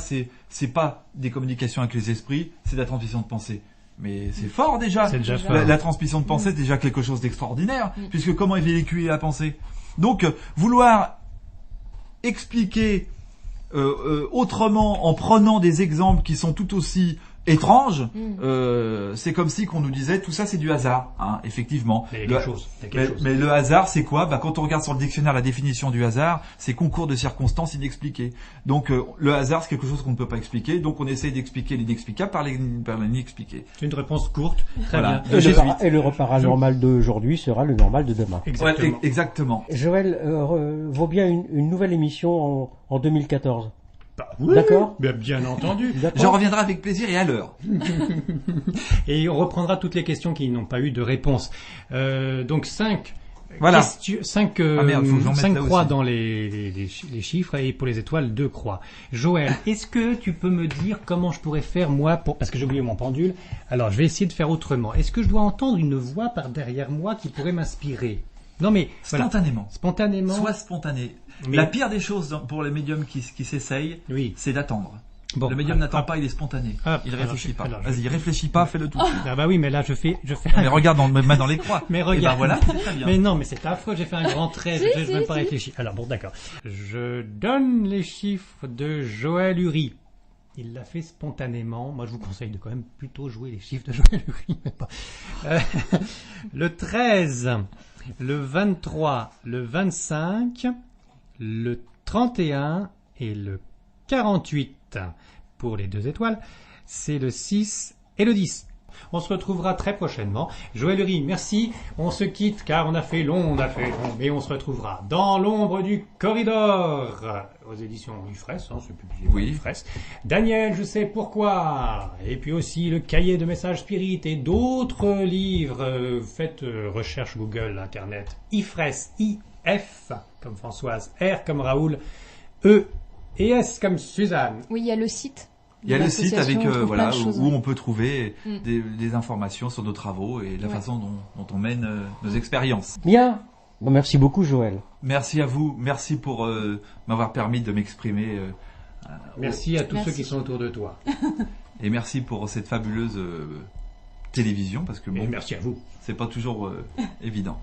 c'est pas des communications avec les esprits, c'est de la transmission de pensée. Mais c'est fort déjà. C'est déjà fort. La transmission de pensée, c'est déjà quelque chose d'extraordinaire, puisque comment est véhiculée la pensée? Donc, vouloir expliquer autrement en prenant des exemples qui sont tout aussi étranges, c'est comme si qu'on nous disait tout ça c'est du hasard, effectivement. Mais il y a quelque chose. Mais le hasard c'est quoi? Quand on regarde sur le dictionnaire la définition du hasard, c'est concours de circonstances inexpliquées. Donc le hasard c'est quelque chose qu'on ne peut pas expliquer, donc on essaie d'expliquer l'inexplicable par l'inexpliqué. C'est une réponse courte, très bien. Et le paranormal d'aujourd'hui sera le normal de demain. Exactement. Ouais, exactement. Joël, vaut bien une nouvelle émission en 2014. Oui, d'accord. Bien entendu. J'en reviendrai avec plaisir et à l'heure. Et on reprendra toutes les questions qui n'ont pas eu de réponse. Donc 5 voilà. 5 croix dans les chiffres, et pour les étoiles 2 croix. Joël, est-ce que tu peux me dire comment je pourrais faire moi parce que j'ai oublié mon pendule. Alors je vais essayer de faire autrement. Est-ce que je dois entendre une voix par derrière moi qui pourrait m'inspirer? Non mais spontanément. Voilà. Spontanément. Soit spontané. Mais... La pire des choses pour les médiums qui s'essayent, c'est d'attendre. Bon, le médium n'attend pas, il est spontané. Il réfléchit pas. Vas-y, réfléchis pas, fais-le tout de suite. Ah bah oui, mais là je fais. Mais regarde mes mains dans les croix. Mais regarde. Et ben voilà, c'est très bien. Mais non, mais c'est affreux, j'ai fait un grand trait, je n'ai même pas réfléchi. Alors bon, d'accord. Je donne les chiffres de Joël Uri. Il l'a fait spontanément. Moi, je vous conseille de quand même plutôt jouer les chiffres de Joël Uri. Mais pas. Le 13, le 23, le 25, le 31 et le 48 pour les 2 étoiles. C'est le 6 et le 10. On se retrouvera très prochainement. Joël Uri, merci. On se quitte car on a fait long, mais on se retrouvera dans l'ombre du corridor aux éditions Ifress, c'est publié par Ifress. Daniel, je sais pourquoi. Et puis aussi le cahier de messages spirit et d'autres livres. Faites recherche Google, Internet. Ifress, I-F comme Françoise, R comme Raoul, E et S comme Suzanne. Oui, il y a le site. Il y a le site avec voilà où où on peut trouver des informations sur nos travaux et la façon dont on mène nos expériences. Bien. Bon, merci beaucoup, Joël. Merci à vous. Merci pour m'avoir permis de m'exprimer. Merci à tous ceux qui sont autour de toi. Et merci pour cette fabuleuse télévision parce que et merci à vous. C'est pas toujours évident.